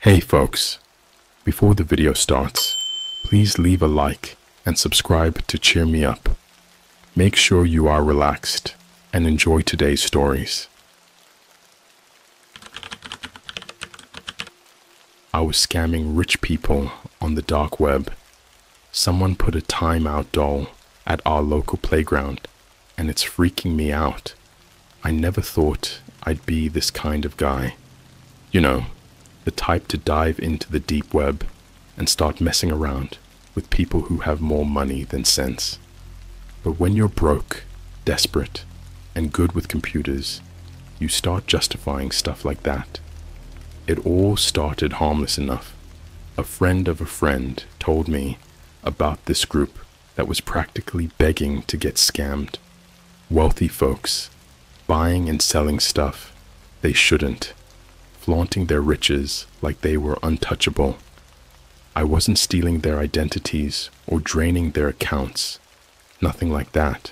Hey folks, before the video starts, please leave a like and subscribe to cheer me up. Make sure you are relaxed and enjoy today's stories. I was scamming rich people on the dark web. Someone put a timeout doll at our local playground, and it's freaking me out. I never thought I'd be this kind of guy. You know, the type to dive into the deep web and start messing around with people who have more money than sense. But when you're broke, desperate, and good with computers, you start justifying stuff like that. It all started harmless enough. A friend of a friend told me about this group that was practically begging to get scammed. Wealthy folks, buying and selling stuff they shouldn't, flaunting their riches like they were untouchable. I wasn't stealing their identities or draining their accounts. Nothing like that.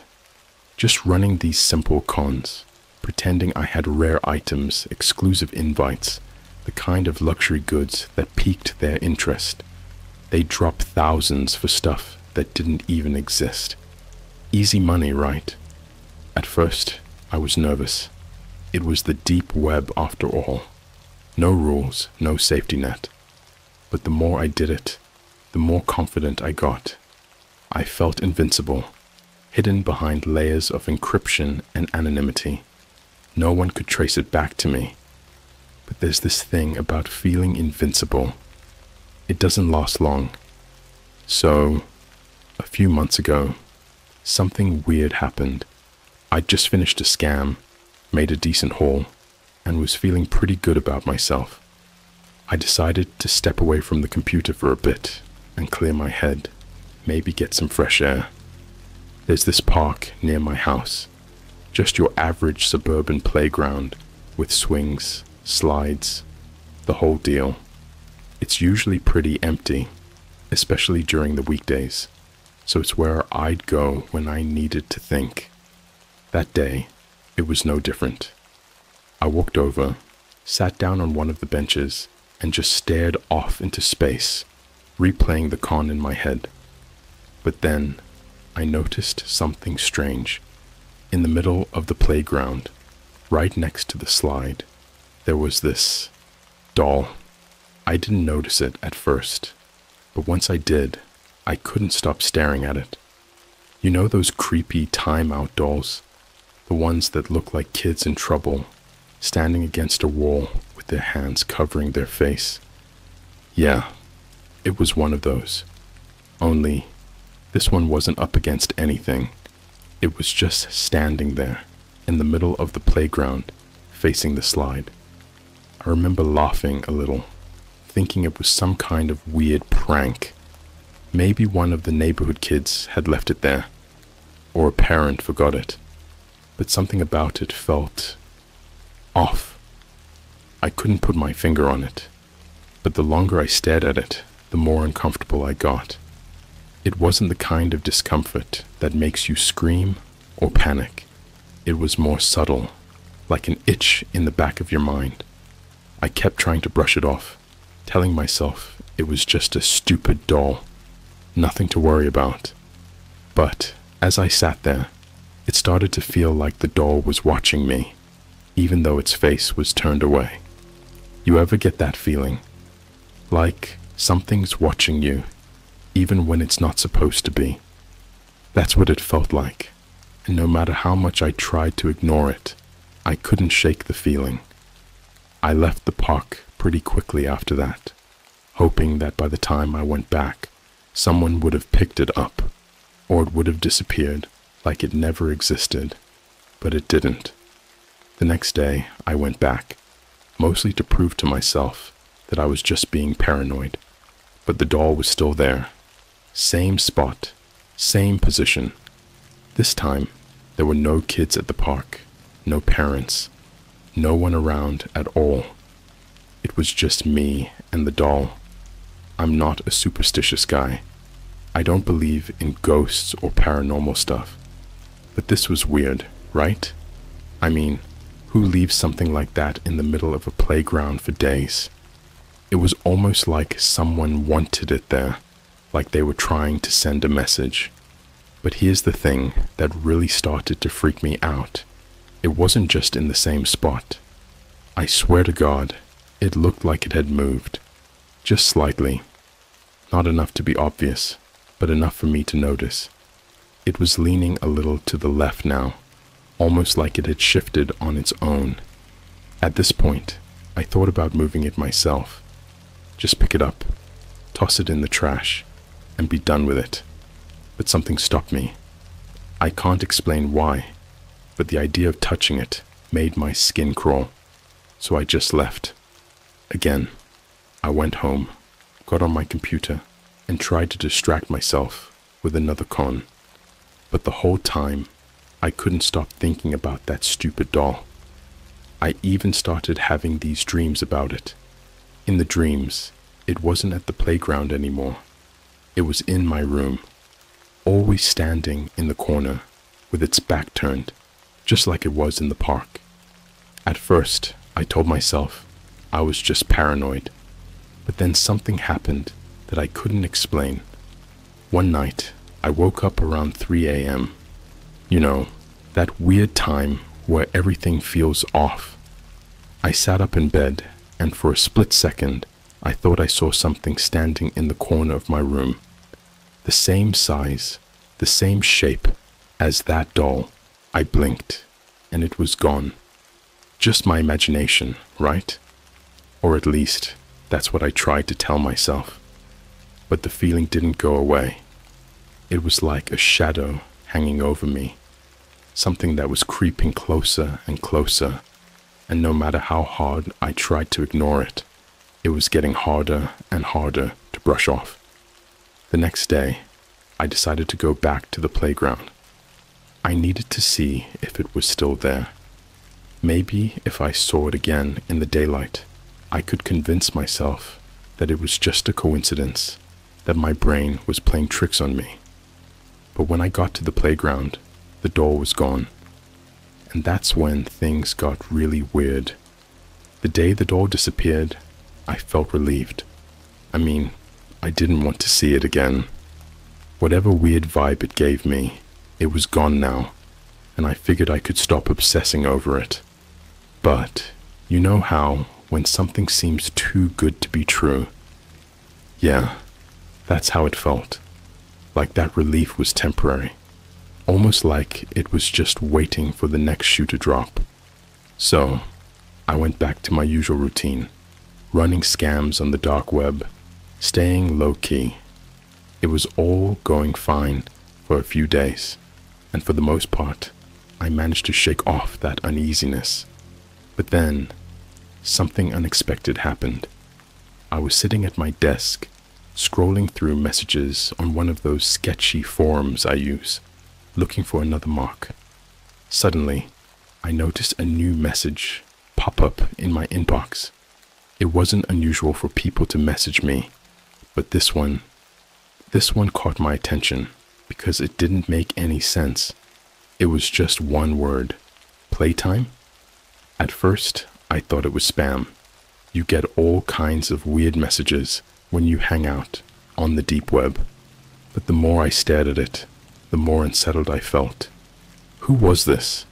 Just running these simple cons, pretending I had rare items, exclusive invites, the kind of luxury goods that piqued their interest. They dropped thousands for stuff that didn't even exist. Easy money, right? At first, I was nervous. It was the deep web after all. No rules, no safety net. But the more I did it, the more confident I got. I felt invincible, hidden behind layers of encryption and anonymity. No one could trace it back to me. But there's this thing about feeling invincible. It doesn't last long. So, a few months ago, something weird happened. I'd just finished a scam, made a decent haul, and was feeling pretty good about myself. I decided to step away from the computer for a bit and clear my head, maybe get some fresh air. There's this park near my house, just your average suburban playground with swings, slides, the whole deal. It's usually pretty empty, especially during the weekdays, so it's where I'd go when I needed to think. That day, it was no different. I walked over, sat down on one of the benches, and just stared off into space, replaying the con in my head. But then, I noticed something strange. In the middle of the playground, right next to the slide, there was this doll. I didn't notice it at first, but once I did, I couldn't stop staring at it. You know those creepy timeout dolls? The ones that look like kids in trouble, standing against a wall with their hands covering their face. Yeah, it was one of those. Only, this one wasn't up against anything. It was just standing there, in the middle of the playground, facing the slide. I remember laughing a little, thinking it was some kind of weird prank. Maybe one of the neighborhood kids had left it there, or a parent forgot it. But something about it felt off. I couldn't put my finger on it, but the longer I stared at it, the more uncomfortable I got. It wasn't the kind of discomfort that makes you scream or panic. It was more subtle, like an itch in the back of your mind. I kept trying to brush it off, telling myself it was just a stupid doll, nothing to worry about. But as I sat there, it started to feel like the doll was watching me, even though its face was turned away. You ever get that feeling? Like something's watching you, even when it's not supposed to be. That's what it felt like, and no matter how much I tried to ignore it, I couldn't shake the feeling. I left the park pretty quickly after that, hoping that by the time I went back, someone would have picked it up, or it would have disappeared like it never existed. But it didn't. The next day, I went back, mostly to prove to myself that I was just being paranoid. But the doll was still there. Same spot, same position. This time, there were no kids at the park, no parents, no one around at all. It was just me and the doll. I'm not a superstitious guy. I don't believe in ghosts or paranormal stuff. But this was weird, right? I mean, who leaves something like that in the middle of a playground for days? It was almost like someone wanted it there, like they were trying to send a message. But here's the thing that really started to freak me out. It wasn't just in the same spot. I swear to God, it looked like it had moved. Just slightly. Not enough to be obvious, but enough for me to notice. It was leaning a little to the left now, almost like it had shifted on its own. At this point, I thought about moving it myself. Just pick it up, toss it in the trash, and be done with it. But something stopped me. I can't explain why, but the idea of touching it made my skin crawl. So I just left. Again, I went home, got on my computer, and tried to distract myself with another con. But the whole time, I couldn't stop thinking about that stupid doll. I even started having these dreams about it. In the dreams, it wasn't at the playground anymore. It was in my room, always standing in the corner with its back turned, just like it was in the park. At first, I told myself I was just paranoid, but then something happened that I couldn't explain. One night, I woke up around 3 a.m. You know, that weird time where everything feels off. I sat up in bed, and for a split second, I thought I saw something standing in the corner of my room. The same size, the same shape as that doll. I blinked, and it was gone. Just my imagination, right? Or at least, that's what I tried to tell myself. But the feeling didn't go away. It was like a shadow hanging over me, something that was creeping closer and closer, and no matter how hard I tried to ignore it, it was getting harder and harder to brush off. The next day, I decided to go back to the playground. I needed to see if it was still there. Maybe if I saw it again in the daylight, I could convince myself that it was just a coincidence, that my brain was playing tricks on me. But when I got to the playground, the doll was gone. And that's when things got really weird. The day the doll disappeared, I felt relieved. I mean, I didn't want to see it again. Whatever weird vibe it gave me, it was gone now, and I figured I could stop obsessing over it. But you know how, when something seems too good to be true? Yeah, that's how it felt. Like that relief was temporary. Almost like it was just waiting for the next shoe to drop. So, I went back to my usual routine, running scams on the dark web, staying low-key. It was all going fine for a few days, and for the most part, I managed to shake off that uneasiness. But then, something unexpected happened. I was sitting at my desk, scrolling through messages on one of those sketchy forums I use, looking for another mark. Suddenly, I noticed a new message pop up in my inbox. It wasn't unusual for people to message me, but this one caught my attention because it didn't make any sense. It was just one word: playtime. At first, I thought it was spam. You get all kinds of weird messages when you hang out on the deep web. But the more I stared at it, the more unsettled I felt. Who was this?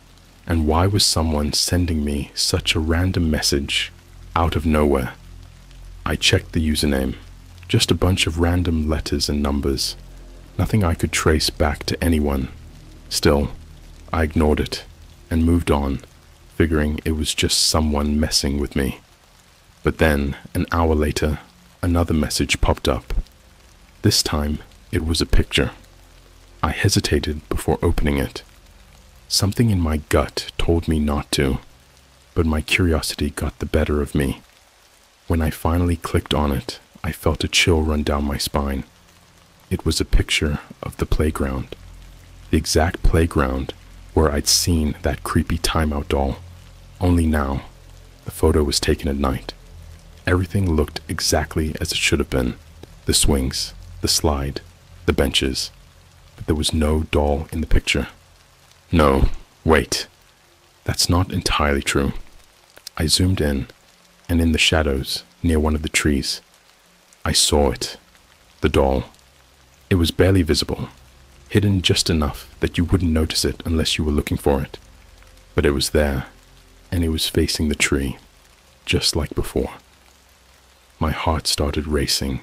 And why was someone sending me such a random message out of nowhere? I checked the username. Just a bunch of random letters and numbers. Nothing I could trace back to anyone. Still, I ignored it and moved on, figuring it was just someone messing with me. But then, an hour later, another message popped up. This time, it was a picture. I hesitated before opening it. Something in my gut told me not to, but my curiosity got the better of me. When I finally clicked on it, I felt a chill run down my spine. It was a picture of the playground. The exact playground where I'd seen that creepy timeout doll. Only now, the photo was taken at night. Everything looked exactly as it should have been. The swings, the slide, the benches. But there was no doll in the picture. No, wait. That's not entirely true. I zoomed in, and in the shadows, near one of the trees. I saw it. The doll. It was barely visible, hidden just enough that you wouldn't notice it unless you were looking for it. But it was there, and it was facing the tree, just like before. My heart started racing.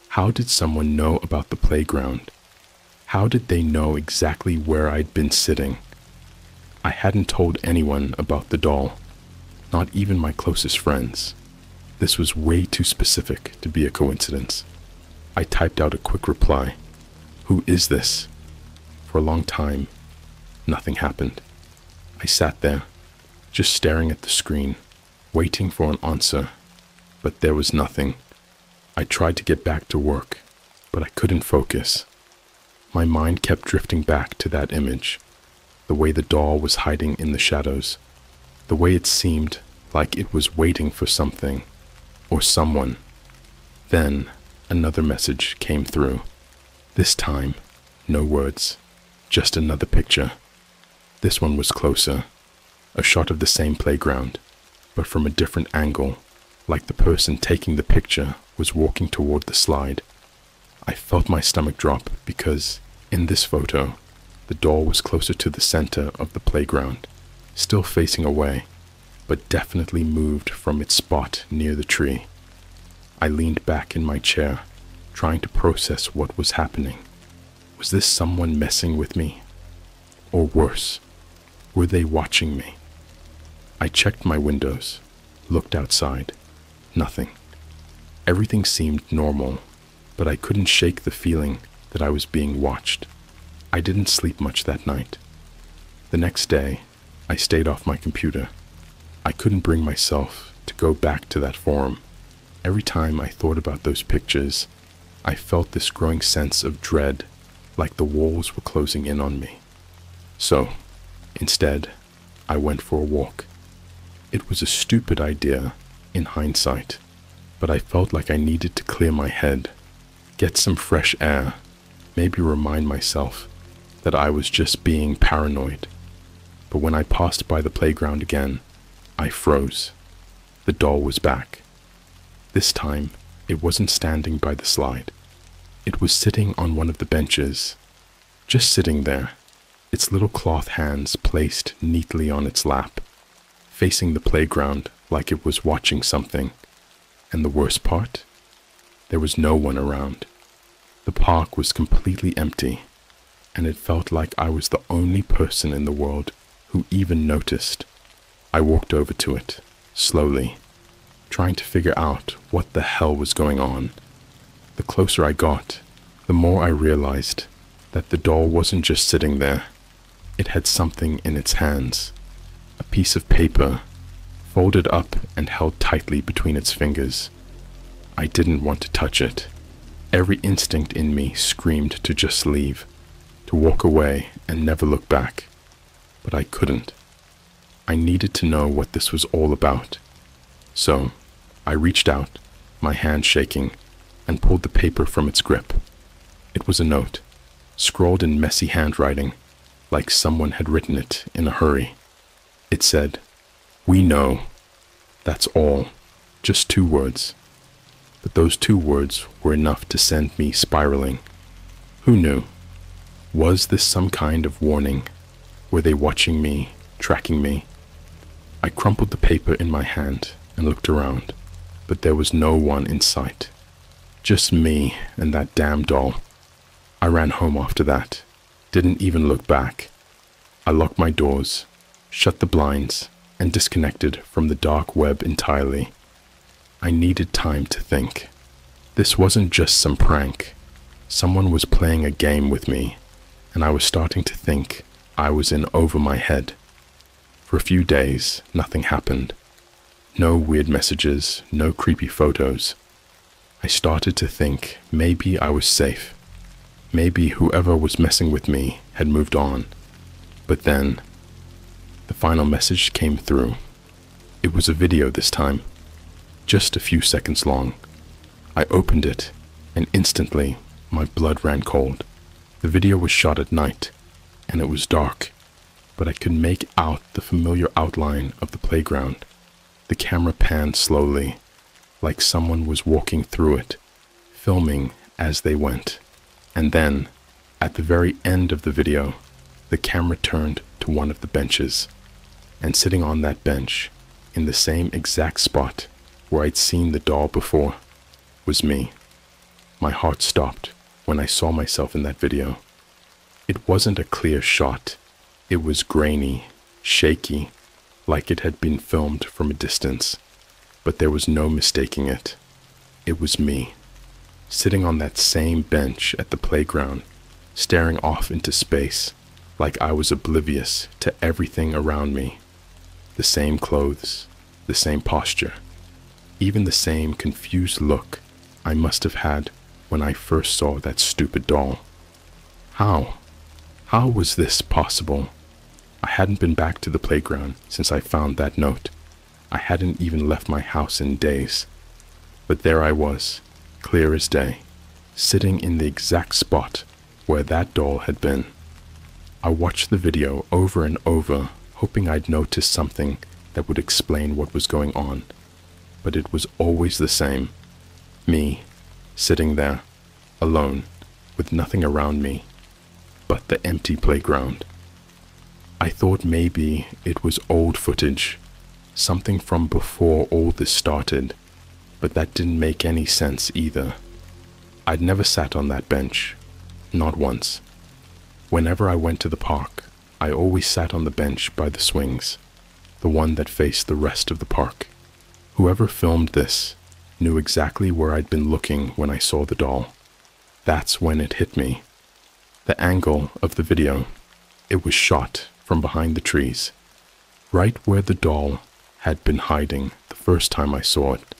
How did someone know about the playground? How did they know exactly where I'd been sitting? I hadn't told anyone about the doll, not even my closest friends. This was way too specific to be a coincidence. I typed out a quick reply. "Who is this?" For a long time, nothing happened. I sat there, just staring at the screen, waiting for an answer, but there was nothing. I tried to get back to work, but I couldn't focus. My mind kept drifting back to that image, the way the doll was hiding in the shadows, the way it seemed like it was waiting for something or someone. Then another message came through. This time, no words, just another picture. This one was closer, a shot of the same playground, but from a different angle, like the person taking the picture was walking toward the slide. I felt my stomach drop because, in this photo, the doll was closer to the center of the playground, still facing away, but definitely moved from its spot near the tree. I leaned back in my chair, trying to process what was happening. Was this someone messing with me? Or worse, were they watching me? I checked my windows, looked outside. Nothing. Everything seemed normal, but I couldn't shake the feeling that I was being watched. I didn't sleep much that night. The next day, I stayed off my computer. I couldn't bring myself to go back to that forum. Every time I thought about those pictures, I felt this growing sense of dread, like the walls were closing in on me. So, instead, I went for a walk. It was a stupid idea, in hindsight, but I felt like I needed to clear my head, get some fresh air, maybe remind myself that I was just being paranoid. But when I passed by the playground again, I froze. The doll was back. This time, it wasn't standing by the slide. It was sitting on one of the benches, just sitting there, its little cloth hands placed neatly on its lap, facing the playground like it was watching something. And the worst part? There was no one around. The park was completely empty, and it felt like I was the only person in the world who even noticed. I walked over to it, slowly, trying to figure out what the hell was going on. The closer I got, the more I realized that the doll wasn't just sitting there. It had something in its hands, a piece of paper, folded up and held tightly between its fingers. I didn't want to touch it. Every instinct in me screamed to just leave, to walk away and never look back. But I couldn't. I needed to know what this was all about. So, I reached out, my hand shaking, and pulled the paper from its grip. It was a note, scrawled in messy handwriting, like someone had written it in a hurry. It said, "We know." That's all. Just 2 words. But those 2 words were enough to send me spiraling. Who knew? Was this some kind of warning? Were they watching me, tracking me? I crumpled the paper in my hand and looked around, but there was no one in sight. Just me and that damn doll. I ran home after that, didn't even look back. I locked my doors, shut the blinds, and disconnected from the dark web entirely. I needed time to think. This wasn't just some prank. Someone was playing a game with me, and I was starting to think I was in over my head. For a few days, nothing happened. No weird messages, no creepy photos. I started to think maybe I was safe. Maybe whoever was messing with me had moved on. But then, the final message came through. It was a video this time, just a few seconds long. I opened it, and instantly, my blood ran cold. The video was shot at night, and it was dark, but I could make out the familiar outline of the playground. The camera panned slowly, like someone was walking through it, filming as they went. And then, at the very end of the video, the camera turned to one of the benches, and sitting on that bench, in the same exact spot where I'd seen the doll before, was me. My heart stopped when I saw myself in that video. It wasn't a clear shot. It was grainy, shaky, like it had been filmed from a distance. But there was no mistaking it. It was me, sitting on that same bench at the playground, staring off into space, like I was oblivious to everything around me. The same clothes, the same posture, even the same confused look I must have had when I first saw that stupid doll. How? How was this possible? I hadn't been back to the playground since I found that note. I hadn't even left my house in days. But there I was, clear as day, sitting in the exact spot where that doll had been. I watched the video over and over, hoping I'd notice something that would explain what was going on. But it was always the same. Me, sitting there, alone, with nothing around me but the empty playground. I thought maybe it was old footage, something from before all this started, but that didn't make any sense either. I'd never sat on that bench, not once. Whenever I went to the park, I always sat on the bench by the swings, the one that faced the rest of the park. Whoever filmed this knew exactly where I'd been looking when I saw the doll. That's when it hit me. The angle of the video, it was shot from behind the trees, right where the doll had been hiding the first time I saw it.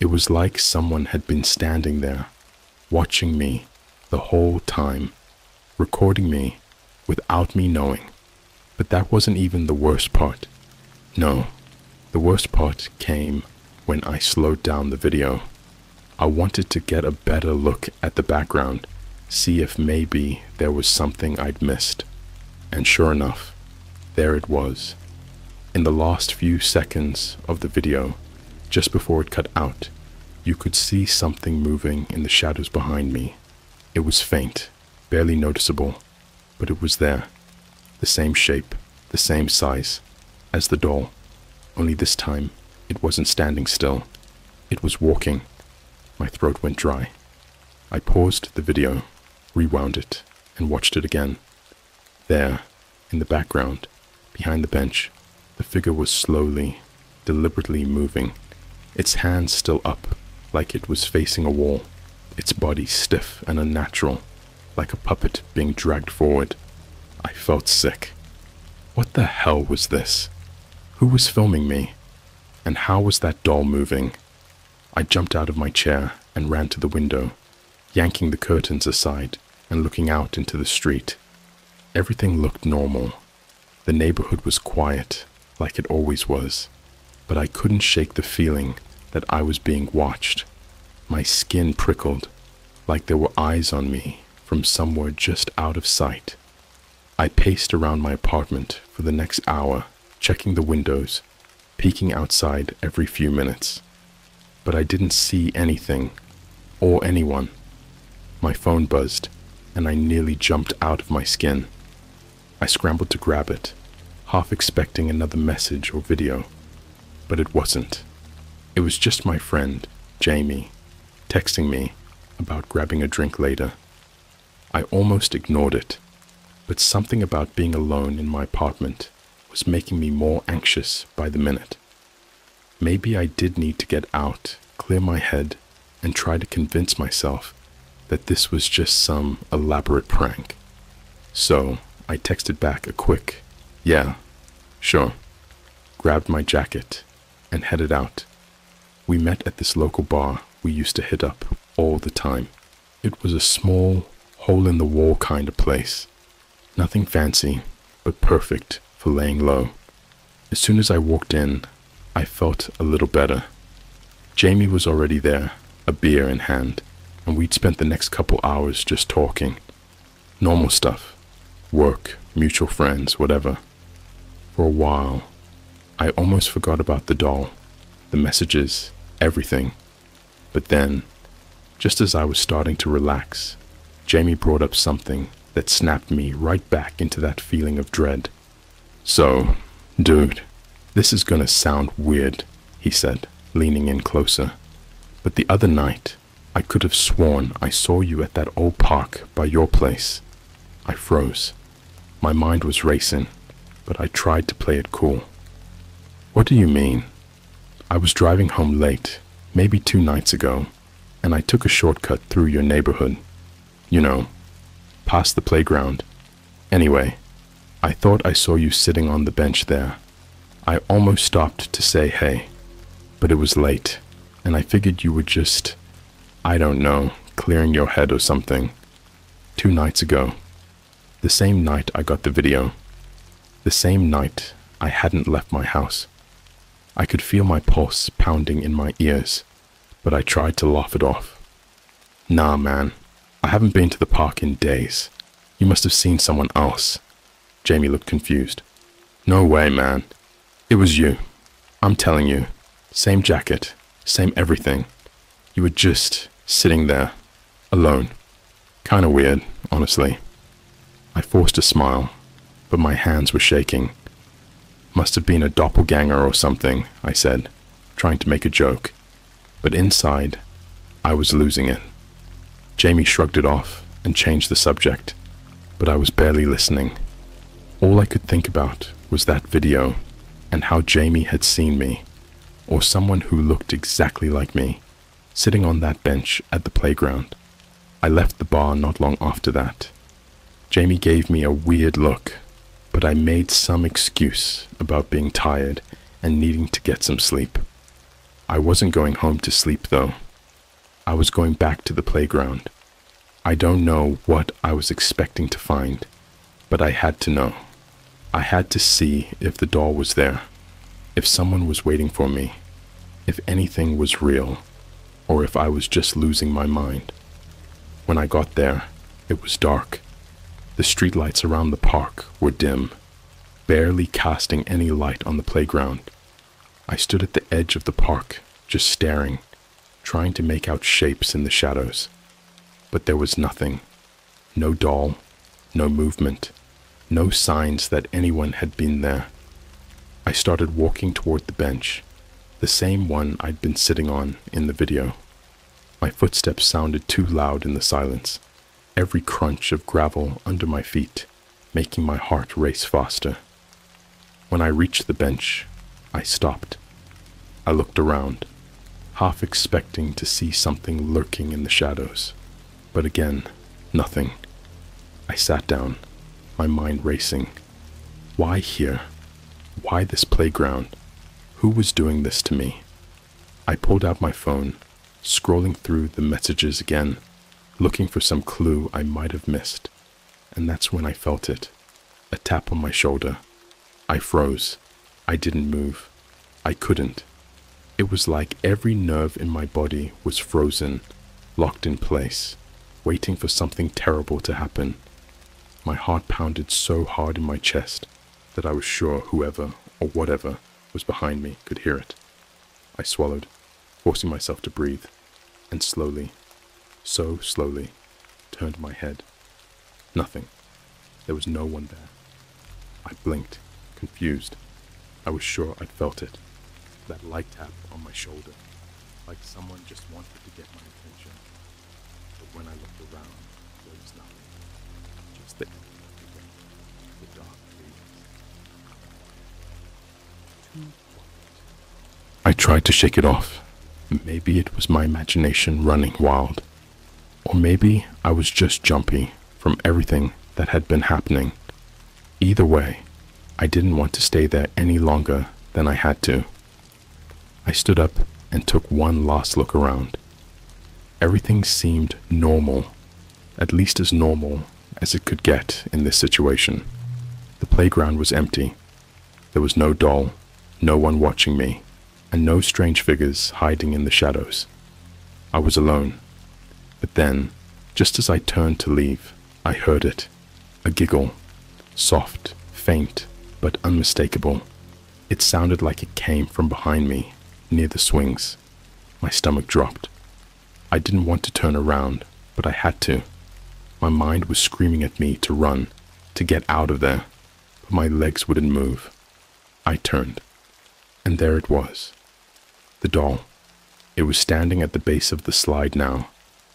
It was like someone had been standing there, watching me the whole time, recording me without me knowing. But that wasn't even the worst part. No, the worst part came when I slowed down the video. I wanted to get a better look at the background, see if maybe there was something I'd missed. And sure enough, there it was. In the last few seconds of the video, just before it cut out, you could see something moving in the shadows behind me. It was faint, barely noticeable, but it was there. The same shape, the same size as the doll, only this time it wasn't standing still. It was walking. My throat went dry. I paused the video, rewound it, and watched it again. There, in the background, behind the bench, the figure was slowly, deliberately moving, its hands still up, like it was facing a wall, its body stiff and unnatural, like a puppet being dragged forward. I felt sick. What the hell was this? Who was filming me? And how was that doll moving? I jumped out of my chair and ran to the window, yanking the curtains aside and looking out into the street. Everything looked normal. The neighborhood was quiet, like it always was, but I couldn't shake the feeling that I was being watched. My skin prickled, like there were eyes on me from somewhere just out of sight. I paced around my apartment for the next hour, checking the windows, peeking outside every few minutes. But I didn't see anything or anyone. My phone buzzed, and I nearly jumped out of my skin. I scrambled to grab it, half expecting another message or video, but it wasn't. It was just my friend, Jamie, texting me about grabbing a drink later. I almost ignored it, but something about being alone in my apartment was making me more anxious by the minute. Maybe I did need to get out, clear my head, and try to convince myself that this was just some elaborate prank. So I texted back a quick, "Yeah, sure," grabbed my jacket, and headed out. We met at this local bar we used to hit up all the time. It was a small, hole-in-the-wall kind of place. Nothing fancy, but perfect for laying low. As soon as I walked in, I felt a little better. Jamie was already there, a beer in hand, and we'd spent the next couple hours just talking. Normal stuff. Work, mutual friends, whatever. For a while, I almost forgot about the doll, the messages, everything. But then, just as I was starting to relax, Jamie brought up something that snapped me right back into that feeling of dread. "So, dude, this is gonna sound weird," he said, leaning in closer. "But the other night, I could have sworn I saw you at that old park by your place." I froze. My mind was racing, but I tried to play it cool. "What do you mean?" "I was driving home late, maybe 2 nights ago, and I took a shortcut through your neighborhood. You know, past the playground. Anyway, I thought I saw you sitting on the bench there. I almost stopped to say hey, but it was late, and I figured you were just, I don't know, clearing your head or something. 2 nights ago. The same night I got the video. The same night I hadn't left my house. I could feel my pulse pounding in my ears, but I tried to laugh it off. Nah, man, I haven't been to the park in days. You must have seen someone else." Jamie looked confused. "No way, man. It was you. I'm telling you. Same jacket, same everything. You were just sitting there, alone. Kinda weird, honestly." I forced a smile, but my hands were shaking. "Must have been a doppelganger or something," I said, trying to make a joke. But inside, I was losing it. Jamie shrugged it off and changed the subject, but I was barely listening. All I could think about was that video and how Jamie had seen me, or someone who looked exactly like me, sitting on that bench at the playground. I left the bar not long after that. Jamie gave me a weird look, but I made some excuse about being tired and needing to get some sleep. I wasn't going home to sleep though. I was going back to the playground. I don't know what I was expecting to find, but I had to know. I had to see if the doll was there, if someone was waiting for me, if anything was real, or if I was just losing my mind. When I got there, it was dark. The streetlights around the park were dim, barely casting any light on the playground. I stood at the edge of the park, just staring, trying to make out shapes in the shadows. But there was nothing. No doll, no movement, no signs that anyone had been there. I started walking toward the bench, the same one I'd been sitting on in the video. My footsteps sounded too loud in the silence, every crunch of gravel under my feet, making my heart race faster. When I reached the bench, I stopped. I looked around, half expecting to see something lurking in the shadows. But again, nothing. I sat down, my mind racing. Why here? Why this playground? Who was doing this to me? I pulled out my phone, scrolling through the messages again, looking for some clue I might have missed. And that's when I felt it. A tap on my shoulder. I froze. I didn't move. I couldn't. It was like every nerve in my body was frozen, locked in place, waiting for something terrible to happen. My heart pounded so hard in my chest that I was sure whoever or whatever was behind me could hear it. I swallowed, forcing myself to breathe, and slowly, so slowly, turned my head. Nothing. There was no one there. I blinked, confused. I was sure I'd felt it. That light tap on my shoulder, like someone just wanted to get my attention. But when I looked around, there was nothing. Just the dark trees. I tried to shake it off. Maybe it was my imagination running wild. Or maybe I was just jumpy from everything that had been happening. Either way, I didn't want to stay there any longer than I had to. I stood up and took one last look around. Everything seemed normal, at least as normal as it could get in this situation. The playground was empty. There was no doll, no one watching me, and no strange figures hiding in the shadows. I was alone. But then, just as I turned to leave, I heard it. A giggle. Soft, faint, but unmistakable. It sounded like it came from behind me, near the swings. My stomach dropped. I didn't want to turn around, but I had to. My mind was screaming at me to run, to get out of there, but my legs wouldn't move. I turned, and there it was. The doll. It was standing at the base of the slide now,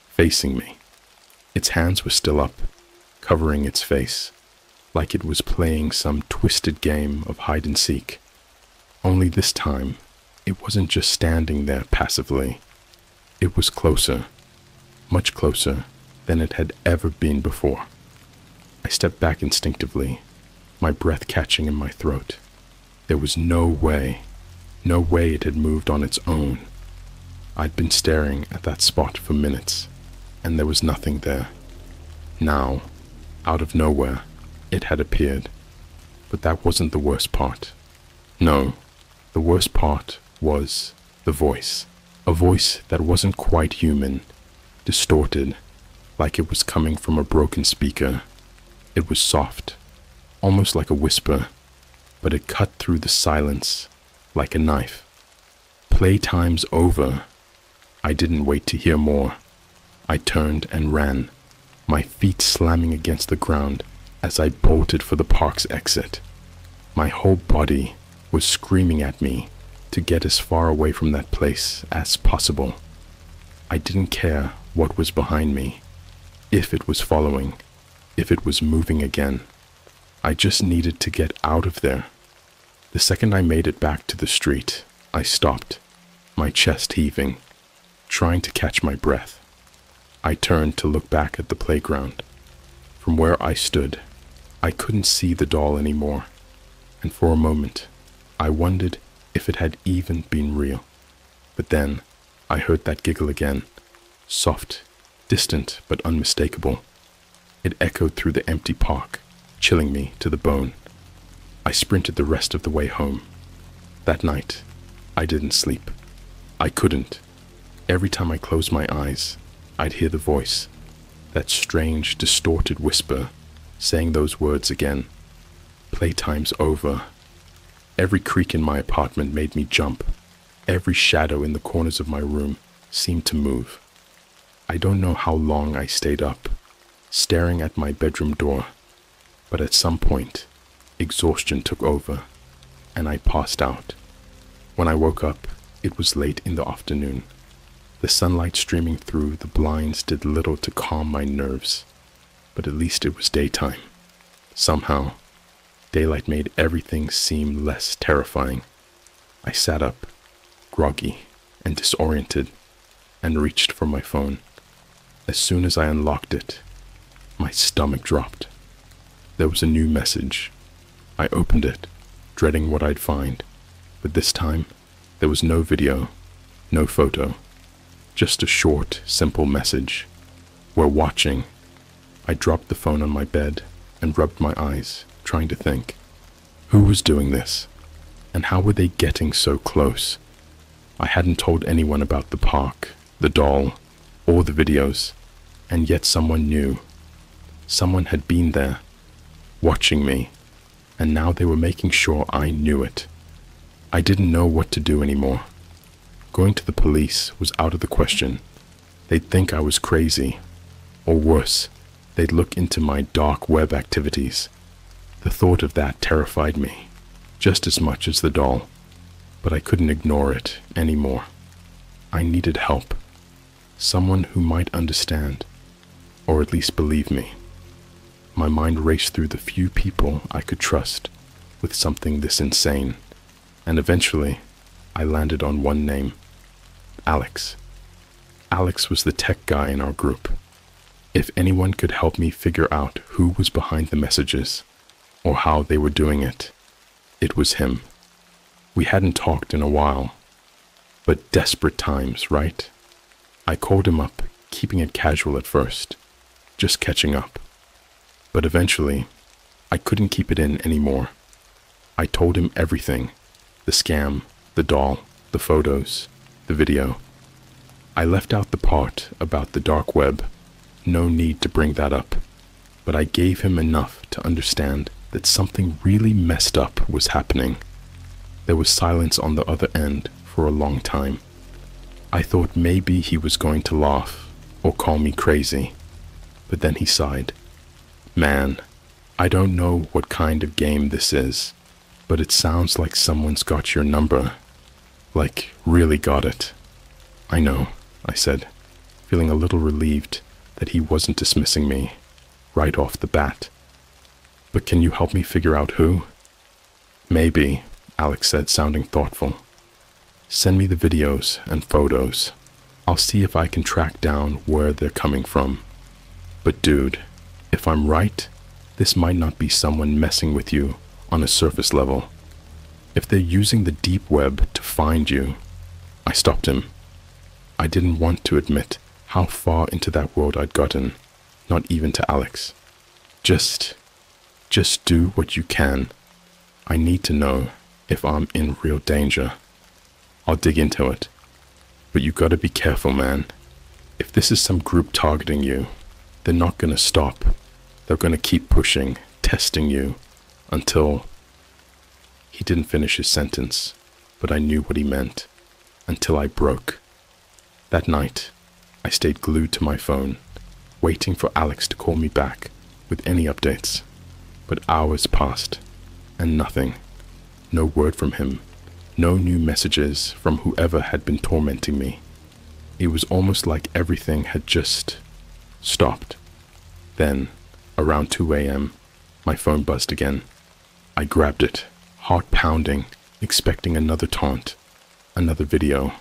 facing me. Its hands were still up, covering its face, like it was playing some twisted game of hide and seek. Only this time, it wasn't just standing there passively. It was closer, much closer than it had ever been before. I stepped back instinctively, my breath catching in my throat. There was no way it had moved on its own. I'd been staring at that spot for minutes, and there was nothing there. Now, out of nowhere, it had appeared. But that wasn't the worst part. No, the worst part was the voice. A voice that wasn't quite human, distorted, like it was coming from a broken speaker. It was soft, almost like a whisper, but it cut through the silence like a knife. Playtime's over. I didn't wait to hear more. I turned and ran, my feet slamming against the ground as I bolted for the park's exit. My whole body was screaming at me to get as far away from that place as possible. I didn't care what was behind me, if it was following, if it was moving again. I just needed to get out of there. The second I made it back to the street, I stopped, my chest heaving, trying to catch my breath. I turned to look back at the playground. From where I stood, I couldn't see the doll anymore, and for a moment, I wondered if it had even been real. But then, I heard that giggle again, soft, distant, but unmistakable. It echoed through the empty park, chilling me to the bone. I sprinted the rest of the way home. That night, I didn't sleep. I couldn't. Every time I closed my eyes, I'd hear the voice, that strange, distorted whisper, saying those words again. Playtime's over. Every creak in my apartment made me jump. Every shadow in the corners of my room seemed to move. I don't know how long I stayed up, staring at my bedroom door, but at some point, exhaustion took over, and I passed out. When I woke up, it was late in the afternoon. The sunlight streaming through the blinds did little to calm my nerves, but at least it was daytime. Somehow, daylight made everything seem less terrifying. I sat up, groggy and disoriented, and reached for my phone. As soon as I unlocked it, my stomach dropped. There was a new message. I opened it, dreading what I'd find, but this time, there was no video, no photo, just a short, simple message. We're watching. I dropped the phone on my bed and rubbed my eyes, trying to think. Who was doing this? And how were they getting so close? I hadn't told anyone about the park, the doll, or the videos, and yet someone knew. Someone had been there, watching me, and now they were making sure I knew it. I didn't know what to do anymore. Going to the police was out of the question. They'd think I was crazy, or worse, they'd look into my dark web activities. The thought of that terrified me, just as much as the doll, but I couldn't ignore it anymore. I needed help, someone who might understand, or at least believe me. My mind raced through the few people I could trust with something this insane, and eventually I landed on one name: Alex. Alex was the tech guy in our group. If anyone could help me figure out who was behind the messages, or how they were doing it, it was him. We hadn't talked in a while, but desperate times, right? I called him up, keeping it casual at first, just catching up. But eventually, I couldn't keep it in anymore. I told him everything: the scam, the doll, the photos, the video. I left out the part about the dark web. No need to bring that up. But I gave him enough to understand that something really messed up was happening. There was silence on the other end for a long time. I thought maybe he was going to laugh or call me crazy, but then he sighed. Man, I don't know what kind of game this is, but it sounds like someone's got your number. Like, really got it. I know, I said, feeling a little relieved that he wasn't dismissing me right off the bat. But can you help me figure out who? Maybe, Alex said, sounding thoughtful. Send me the videos and photos. I'll see if I can track down where they're coming from. But dude, if I'm right, this might not be someone messing with you on a surface level. If they're using the deep web to find you. I stopped him. I didn't want to admit how far into that world I'd gotten, not even to Alex. Just do what you can. I need to know if I'm in real danger. I'll dig into it. But you gotta be careful, man. If this is some group targeting you, they're not gonna stop. They're gonna keep pushing, testing you, until... He didn't finish his sentence, but I knew what he meant. Until I broke. That night, I stayed glued to my phone, waiting for Alex to call me back with any updates. But hours passed, and nothing. No word from him. No new messages from whoever had been tormenting me. It was almost like everything had just stopped. Then, around 2 a.m., my phone buzzed again. I grabbed it, heart pounding, expecting another taunt, another video.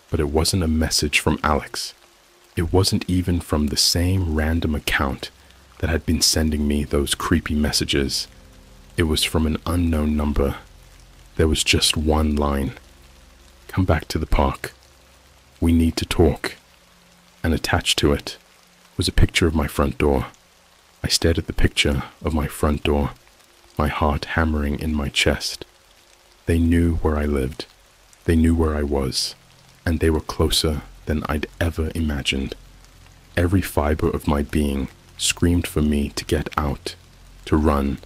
But it wasn't a message from Alex. It wasn't even from the same random account that had been sending me those creepy messages. It was from an unknown number. There was just one line. Come back to the park. We need to talk. And attached to it was a picture of my front door. I stared at the picture of my front door, my heart hammering in my chest. They knew where I lived. They knew where I was. And they were closer than I'd ever imagined. Every fiber of my being screamed for me to get out, to run,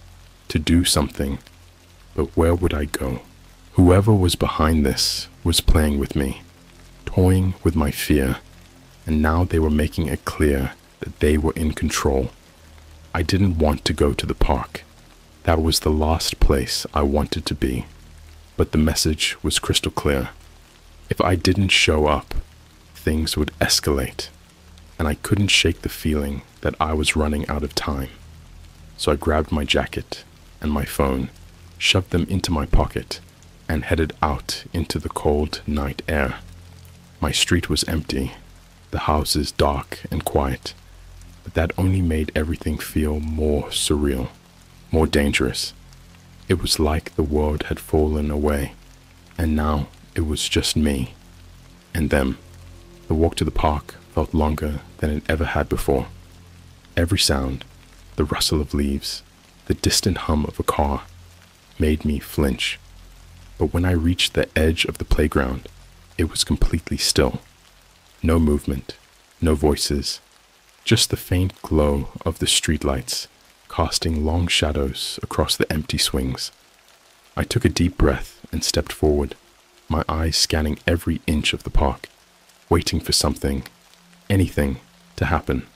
to do something. But where would I go? Whoever was behind this was playing with me, toying with my fear, and now they were making it clear that they were in control. I didn't want to go to the park. That was the last place I wanted to be. But the message was crystal clear. If I didn't show up, things would escalate, and I couldn't shake the feeling that I was running out of time. So I grabbed my jacket and my phone, shoved them into my pocket, and headed out into the cold night air. My street was empty, the houses dark and quiet, but that only made everything feel more surreal, more dangerous. It was like the world had fallen away, and now it was just me and them. The walk to the park felt longer than it ever had before. Every sound, the rustle of leaves, the distant hum of a car, made me flinch. But when I reached the edge of the playground, it was completely still. No movement, no voices, just the faint glow of the streetlights casting long shadows across the empty swings. I took a deep breath and stepped forward, my eyes scanning every inch of the park, waiting for something, anything, to happen.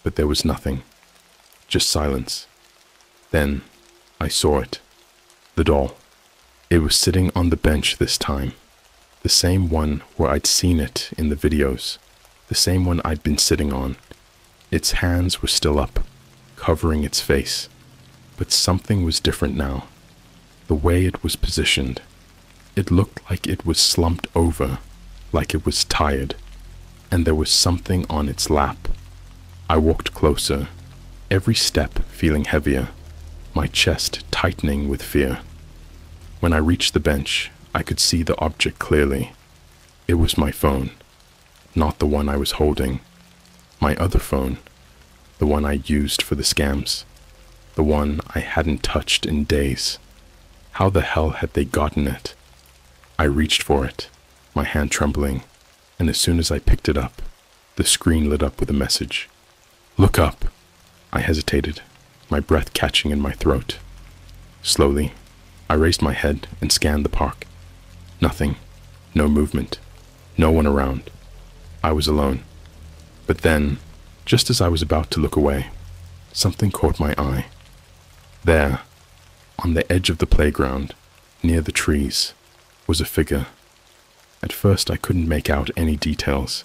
But there was nothing, just silence. Then I saw it, the doll. It was sitting on the bench this time, the same one where I'd seen it in the videos, the same one I'd been sitting on. Its hands were still up, covering its face, but something was different now. The way it was positioned, it looked like it was slumped over, like it was tired, and there was something on its lap. I walked closer, every step feeling heavier, my chest tightening with fear. When I reached the bench, I could see the object clearly. It was my phone, not the one I was holding. My other phone, the one I used for the scams, the one I hadn't touched in days. How the hell had they gotten it? I reached for it, my hand trembling, and as soon as I picked it up, the screen lit up with a message. Look up. I hesitated, my breath catching in my throat. Slowly, I raised my head and scanned the park. Nothing, no movement, No one around. I was alone. But then, just as I was about to look away, something caught my eye. There, on the edge of the playground, near the trees, was a figure. At first I couldn't make out any details.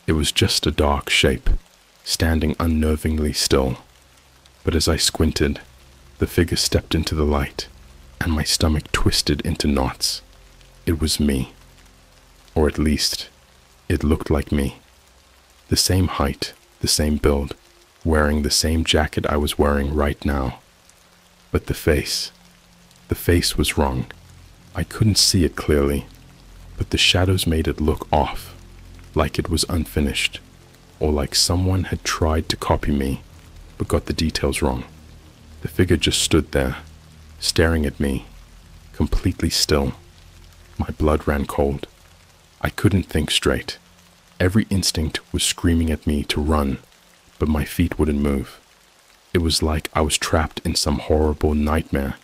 It was just a dark shape, standing unnervingly still. But as I squinted, the figure stepped into the light, and my stomach twisted into knots. It was me. Or at least, it looked like me. The same height, the same build, wearing the same jacket I was wearing right now. But the face was wrong. I couldn't see it clearly, but the shadows made it look off, like it was unfinished, or like someone had tried to copy me, but got the details wrong. The figure just stood there, staring at me, completely still. My blood ran cold. I couldn't think straight. Every instinct was screaming at me to run, but my feet wouldn't move. It was like I was trapped in some horrible nightmare,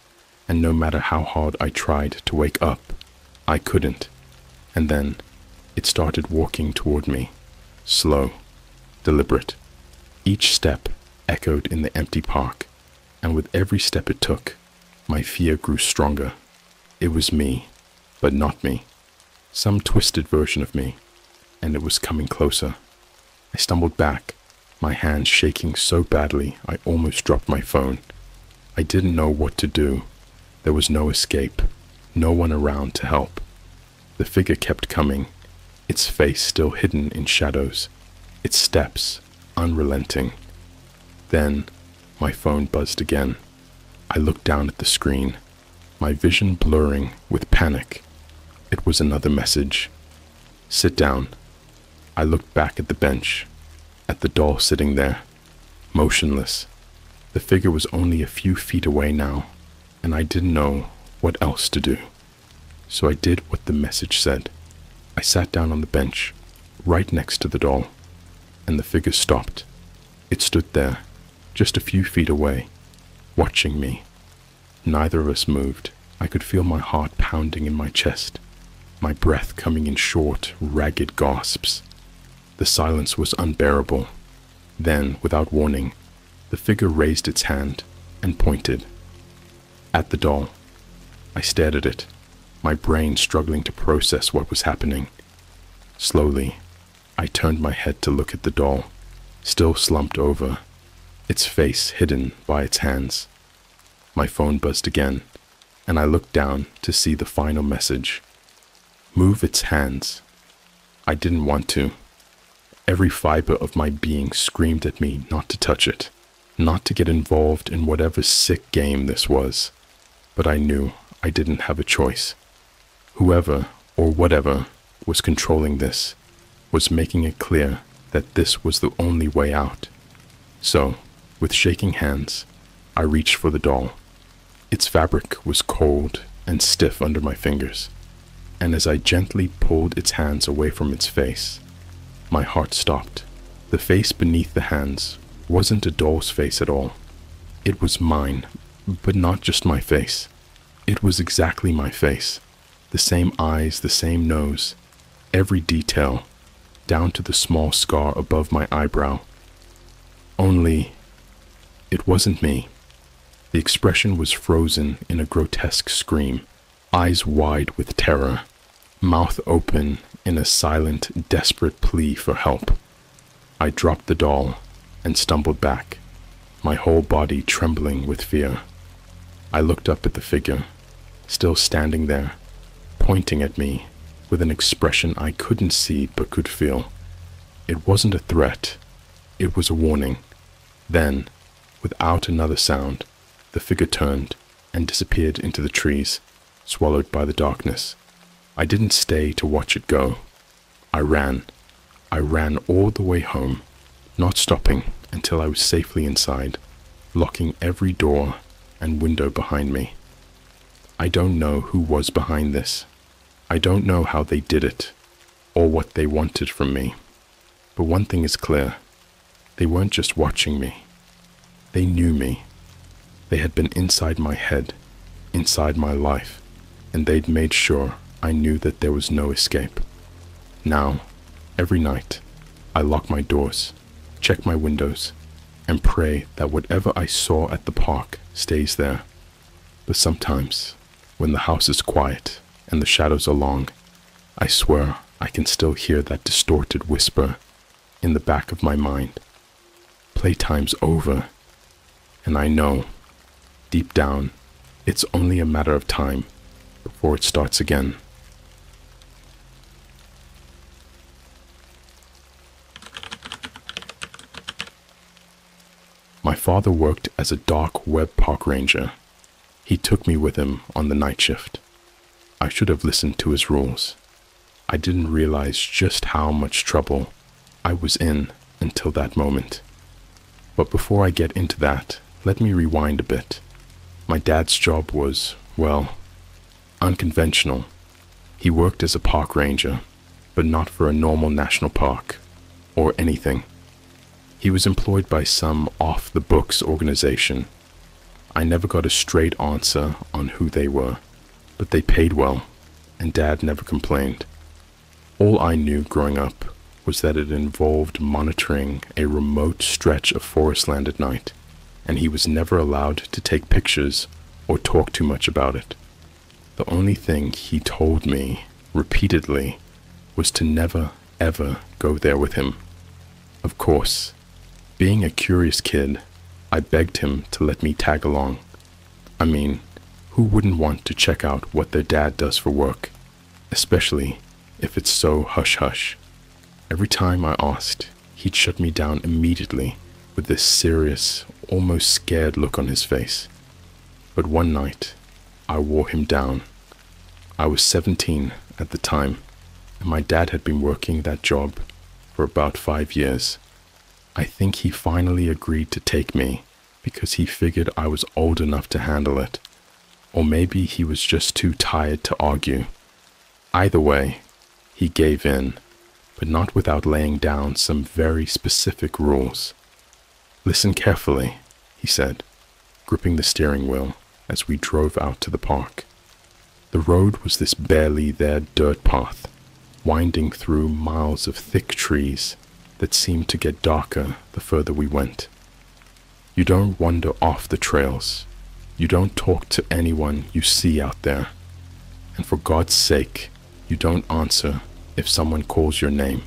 and no matter how hard I tried to wake up, I couldn't. And then it started walking toward me, slow, deliberate. Each step echoed in the empty park, and with every step it took, my fear grew stronger. It was me, but not me. Some twisted version of me, and it was coming closer. I stumbled back, my hands shaking so badly I almost dropped my phone. I didn't know what to do. There was no escape, no one around to help. The figure kept coming, its face still hidden in shadows, its steps unrelenting. Then my phone buzzed again. I looked down at the screen, my vision blurring with panic. It was another message. Sit down. I looked back at the bench, at the doll sitting there, motionless. The figure was only a few feet away now, and I didn't know what else to do. So I did what the message said. I sat down on the bench, right next to the doll, and the figure stopped. It stood there, just a few feet away, watching me. Neither of us moved. I could feel my heart pounding in my chest, my breath coming in short, ragged gasps. The silence was unbearable. Then, without warning, the figure raised its hand and pointed at the doll. I stared at it, my brain struggling to process what was happening. Slowly, I turned my head to look at the doll, still slumped over, its face hidden by its hands. My phone buzzed again, and I looked down to see the final message. Move its hands. I didn't want to. Every fiber of my being screamed at me not to touch it, not to get involved in whatever sick game this was. But I knew I didn't have a choice. Whoever or whatever was controlling this was making it clear that this was the only way out. So, with shaking hands, I reached for the doll. Its fabric was cold and stiff under my fingers, and as I gently pulled its hands away from its face, my heart stopped. The face beneath the hands wasn't a doll's face at all. It was mine, but not just my face. It was exactly my face. The same eyes, the same nose, every detail, down to the small scar above my eyebrow. Only, it wasn't me. The expression was frozen in a grotesque scream, eyes wide with terror, mouth open in a silent, desperate plea for help. I dropped the doll and stumbled back, my whole body trembling with fear. I looked up at the figure, still standing there, pointing at me with an expression I couldn't see but could feel. It wasn't a threat, it was a warning. Then, without another sound, the figure turned and disappeared into the trees, swallowed by the darkness. I didn't stay to watch it go. I ran. I ran all the way home, not stopping until I was safely inside, locking every door and window behind me. I don't know who was behind this. I don't know how they did it, or what they wanted from me. But one thing is clear. They weren't just watching me. They knew me. They had been inside my head, inside my life, and they'd made sure I knew that there was no escape. Now, every night, I lock my doors, check my windows, and pray that whatever I saw at the park stays there. But sometimes, when the house is quiet and the shadows are long, I swear I can still hear that distorted whisper in the back of my mind. Playtime's over, and I know, deep down, it's only a matter of time before it starts again. My father worked as a dark web park ranger. He took me with him on the night shift. I should have listened to his rules. I didn't realize just how much trouble I was in until that moment. But before I get into that, let me rewind a bit. My dad's job was, well, unconventional. He worked as a park ranger, but not for a normal national park or anything. He was employed by some off-the-books organization. I never got a straight answer on who they were, but they paid well, and Dad never complained. All I knew growing up was that it involved monitoring a remote stretch of forest land at night, and he was never allowed to take pictures or talk too much about it. The only thing he told me repeatedly was to never, ever go there with him. Of course, being a curious kid, I begged him to let me tag along. I mean, who wouldn't want to check out what their dad does for work, especially if it's so hush-hush? Every time I asked, he'd shut me down immediately with this serious, almost scared look on his face. But one night, I wore him down. I was 17 at the time, and my dad had been working that job for about 5 years. I think he finally agreed to take me because he figured I was old enough to handle it, or maybe he was just too tired to argue. Either way, he gave in, but not without laying down some very specific rules. "Listen carefully," he said, gripping the steering wheel as we drove out to the park. The road was this barely there dirt path, winding through miles of thick trees that seemed to get darker the further we went. You don't wander off the trails. You don't talk to anyone you see out there. And for God's sake, you don't answer if someone calls your name.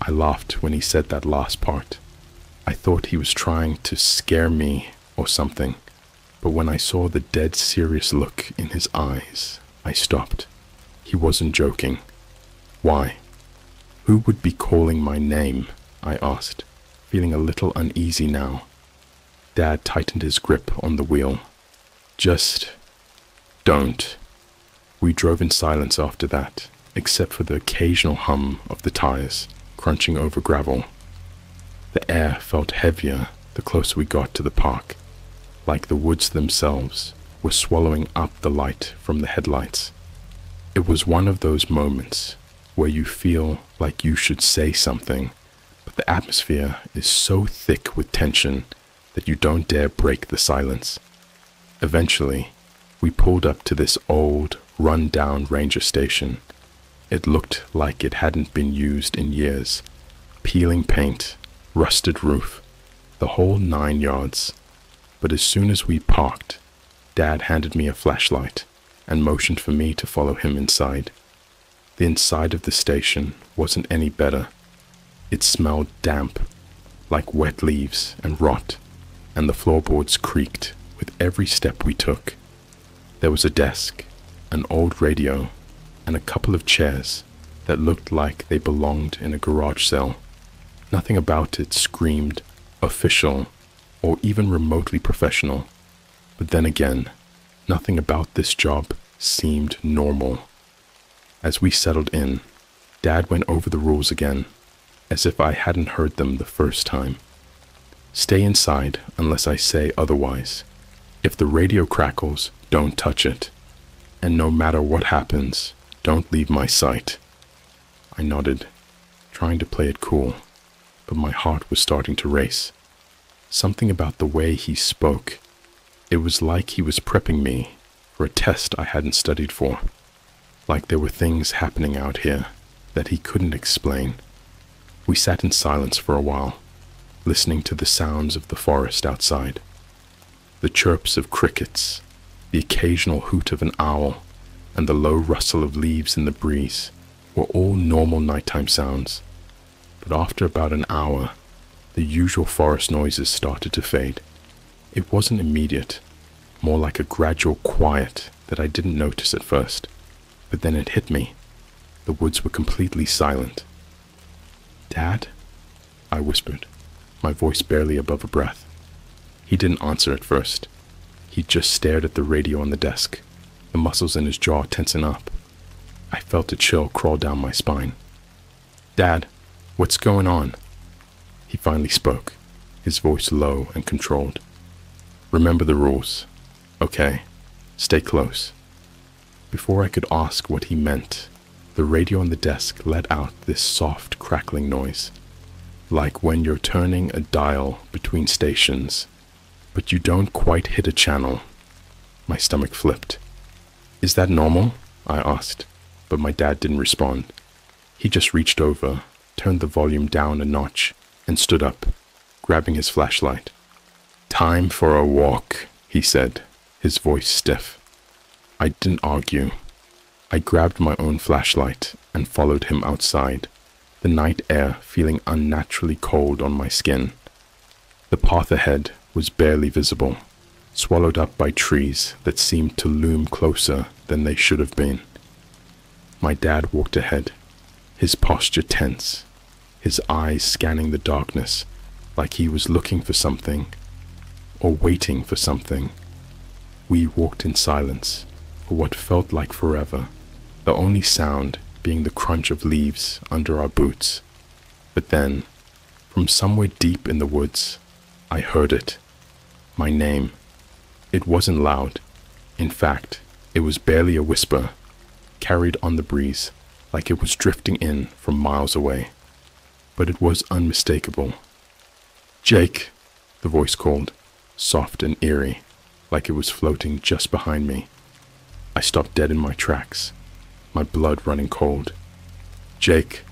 I laughed when he said that last part. I thought he was trying to scare me or something, but when I saw the dead serious look in his eyes, I stopped. He wasn't joking. Why? Who would be calling my name? I asked, feeling a little uneasy now. Dad tightened his grip on the wheel. Just don't. We drove in silence after that, except for the occasional hum of the tires crunching over gravel. The air felt heavier the closer we got to the park, like the woods themselves were swallowing up the light from the headlights. It was one of those moments where you feel like you should say something, but the atmosphere is so thick with tension that you don't dare break the silence. Eventually, we pulled up to this old, run-down ranger station. It looked like it hadn't been used in years. Peeling paint, rusted roof, the whole 9 yards. But as soon as we parked, Dad handed me a flashlight and motioned for me to follow him inside. The inside of the station wasn't any better. It smelled damp, like wet leaves and rot, and the floorboards creaked with every step we took. There was a desk, an old radio, and a couple of chairs that looked like they belonged in a garage sale. Nothing about it screamed official or even remotely professional. But then again, nothing about this job seemed normal. As we settled in, Dad went over the rules again, as if I hadn't heard them the first time. Stay inside unless I say otherwise. If the radio crackles, don't touch it. And no matter what happens, don't leave my sight. I nodded, trying to play it cool, but my heart was starting to race. Something about the way he spoke. It was like he was prepping me for a test I hadn't studied for. Like there were things happening out here that he couldn't explain. We sat in silence for a while, listening to the sounds of the forest outside. The chirps of crickets, the occasional hoot of an owl, and the low rustle of leaves in the breeze were all normal nighttime sounds. But after about an hour, the usual forest noises started to fade. It wasn't immediate, more like a gradual quiet that I didn't notice at first. But then it hit me. The woods were completely silent. "Dad?" I whispered, my voice barely above a breath. He didn't answer at first. He just stared at the radio on the desk, the muscles in his jaw tensing up. I felt a chill crawl down my spine. "Dad, what's going on?" He finally spoke, his voice low and controlled. "Remember the rules, okay? Stay close." Before I could ask what he meant, the radio on the desk let out this soft crackling noise, like when you're turning a dial between stations, but you don't quite hit a channel. My stomach flipped. "Is that normal?" I asked, but my dad didn't respond. He just reached over, turned the volume down a notch, and stood up, grabbing his flashlight. "Time for a walk," he said, his voice stiff. I didn't argue. I grabbed my own flashlight and followed him outside, the night air feeling unnaturally cold on my skin. The path ahead was barely visible, swallowed up by trees that seemed to loom closer than they should have been. My dad walked ahead, his posture tense, his eyes scanning the darkness like he was looking for something or waiting for something. We walked in silence for what felt like forever, the only sound being the crunch of leaves under our boots. But then, from somewhere deep in the woods, I heard it. My name. It wasn't loud. In fact, it was barely a whisper, carried on the breeze, like it was drifting in from miles away. But it was unmistakable. "Jake," the voice called, soft and eerie, like it was floating just behind me. I stopped dead in my tracks, my blood running cold. "Jake."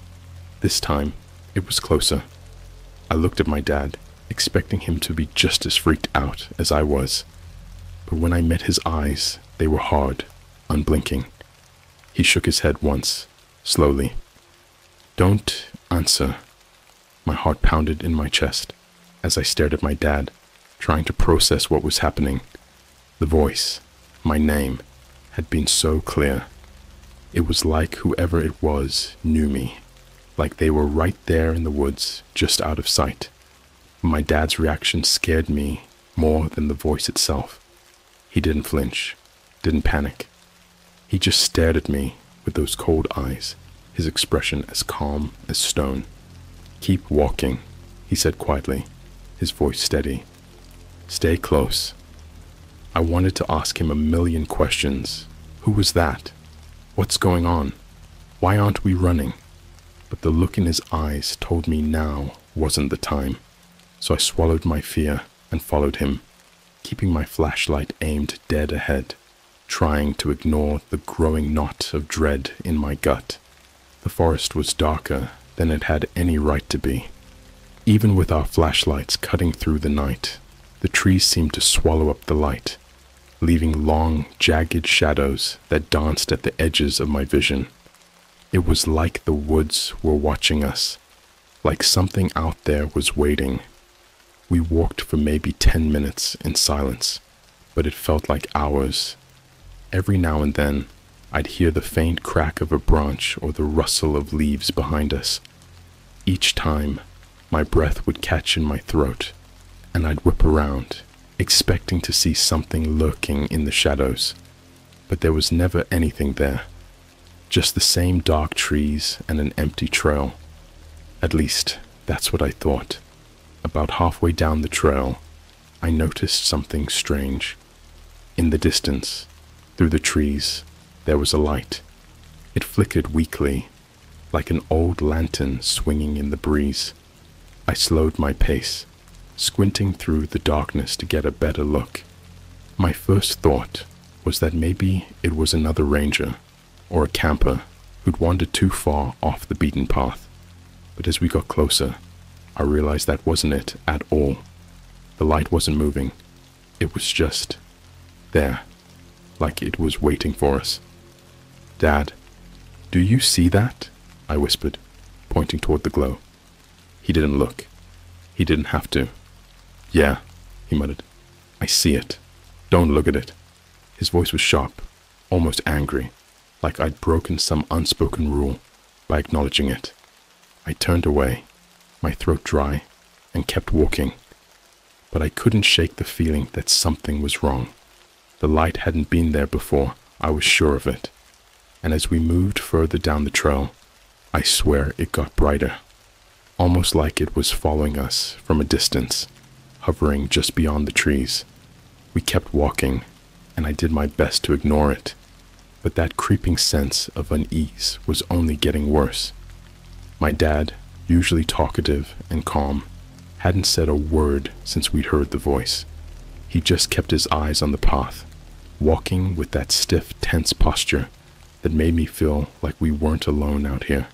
This time, it was closer. I looked at my dad, expecting him to be just as freaked out as I was. But when I met his eyes, they were hard, unblinking. He shook his head once, slowly. "Don't answer." My heart pounded in my chest as I stared at my dad, trying to process what was happening. The voice, my name, had been so clear. It was like whoever it was knew me, like they were right there in the woods, just out of sight. My dad's reaction scared me more than the voice itself. He didn't flinch, didn't panic. He just stared at me with those cold eyes, his expression as calm as stone. "Keep walking," he said quietly, his voice steady. "Stay close." I wanted to ask him a million questions. Who was that? What's going on? Why aren't we running? But the look in his eyes told me now wasn't the time. So I swallowed my fear and followed him, keeping my flashlight aimed dead ahead, trying to ignore the growing knot of dread in my gut. The forest was darker than it had any right to be. Even with our flashlights cutting through the night, the trees seemed to swallow up the light, leaving long, jagged shadows that danced at the edges of my vision. It was like the woods were watching us, like something out there was waiting. We walked for maybe 10 minutes in silence, but it felt like hours. Every now and then, I'd hear the faint crack of a branch or the rustle of leaves behind us. Each time, my breath would catch in my throat, and I'd whip around, expecting to see something lurking in the shadows. But there was never anything there, just the same dark trees and an empty trail. At least, that's what I thought. About halfway down the trail, I noticed something strange. In the distance, through the trees, there was a light. It flickered weakly, like an old lantern swinging in the breeze. I slowed my pace, squinting through the darkness to get a better look. My first thought was that maybe it was another ranger or a camper, who'd wandered too far off the beaten path. But as we got closer, I realized that wasn't it at all. The light wasn't moving. It was just there, like it was waiting for us. "Dad, do you see that?" I whispered, pointing toward the glow. He didn't look. He didn't have to. "Yeah," he muttered. "I see it. Don't look at it." His voice was sharp, almost angry, like I'd broken some unspoken rule by acknowledging it. I turned away, my throat dry, and kept walking. But I couldn't shake the feeling that something was wrong. The light hadn't been there before, I was sure of it. And as we moved further down the trail, I swear it got brighter, almost like it was following us from a distance, hovering just beyond the trees. We kept walking, and I did my best to ignore it, but that creeping sense of unease was only getting worse. My dad, usually talkative and calm, hadn't said a word since we'd heard the voice. He just kept his eyes on the path, walking with that stiff, tense posture that made me feel like we weren't alone out here.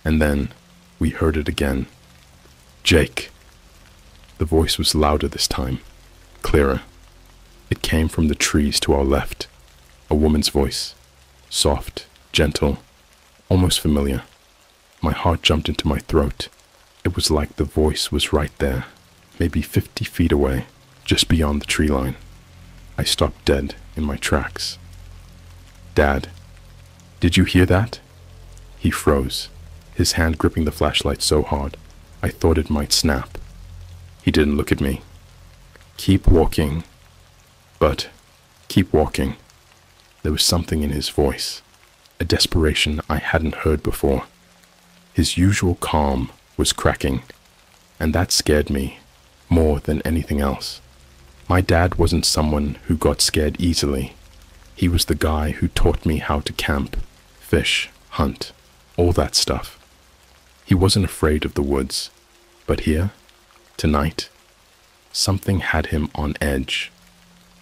And then we heard it again. "Jake." The voice was louder this time, clearer. It came from the trees to our left, a woman's voice, soft, gentle, almost familiar. My heart jumped into my throat. It was like the voice was right there, maybe 50 feet away, just beyond the tree line. I stopped dead in my tracks. "Dad, did you hear that?" He froze, his hand gripping the flashlight so hard I thought it might snap. He didn't look at me. "Keep walking." But keep walking. There was something in his voice, a desperation I hadn't heard before. His usual calm was cracking, and that scared me more than anything else. My dad wasn't someone who got scared easily. He was the guy who taught me how to camp, fish, hunt, all that stuff. He wasn't afraid of the woods, but here, tonight, something had him on edge.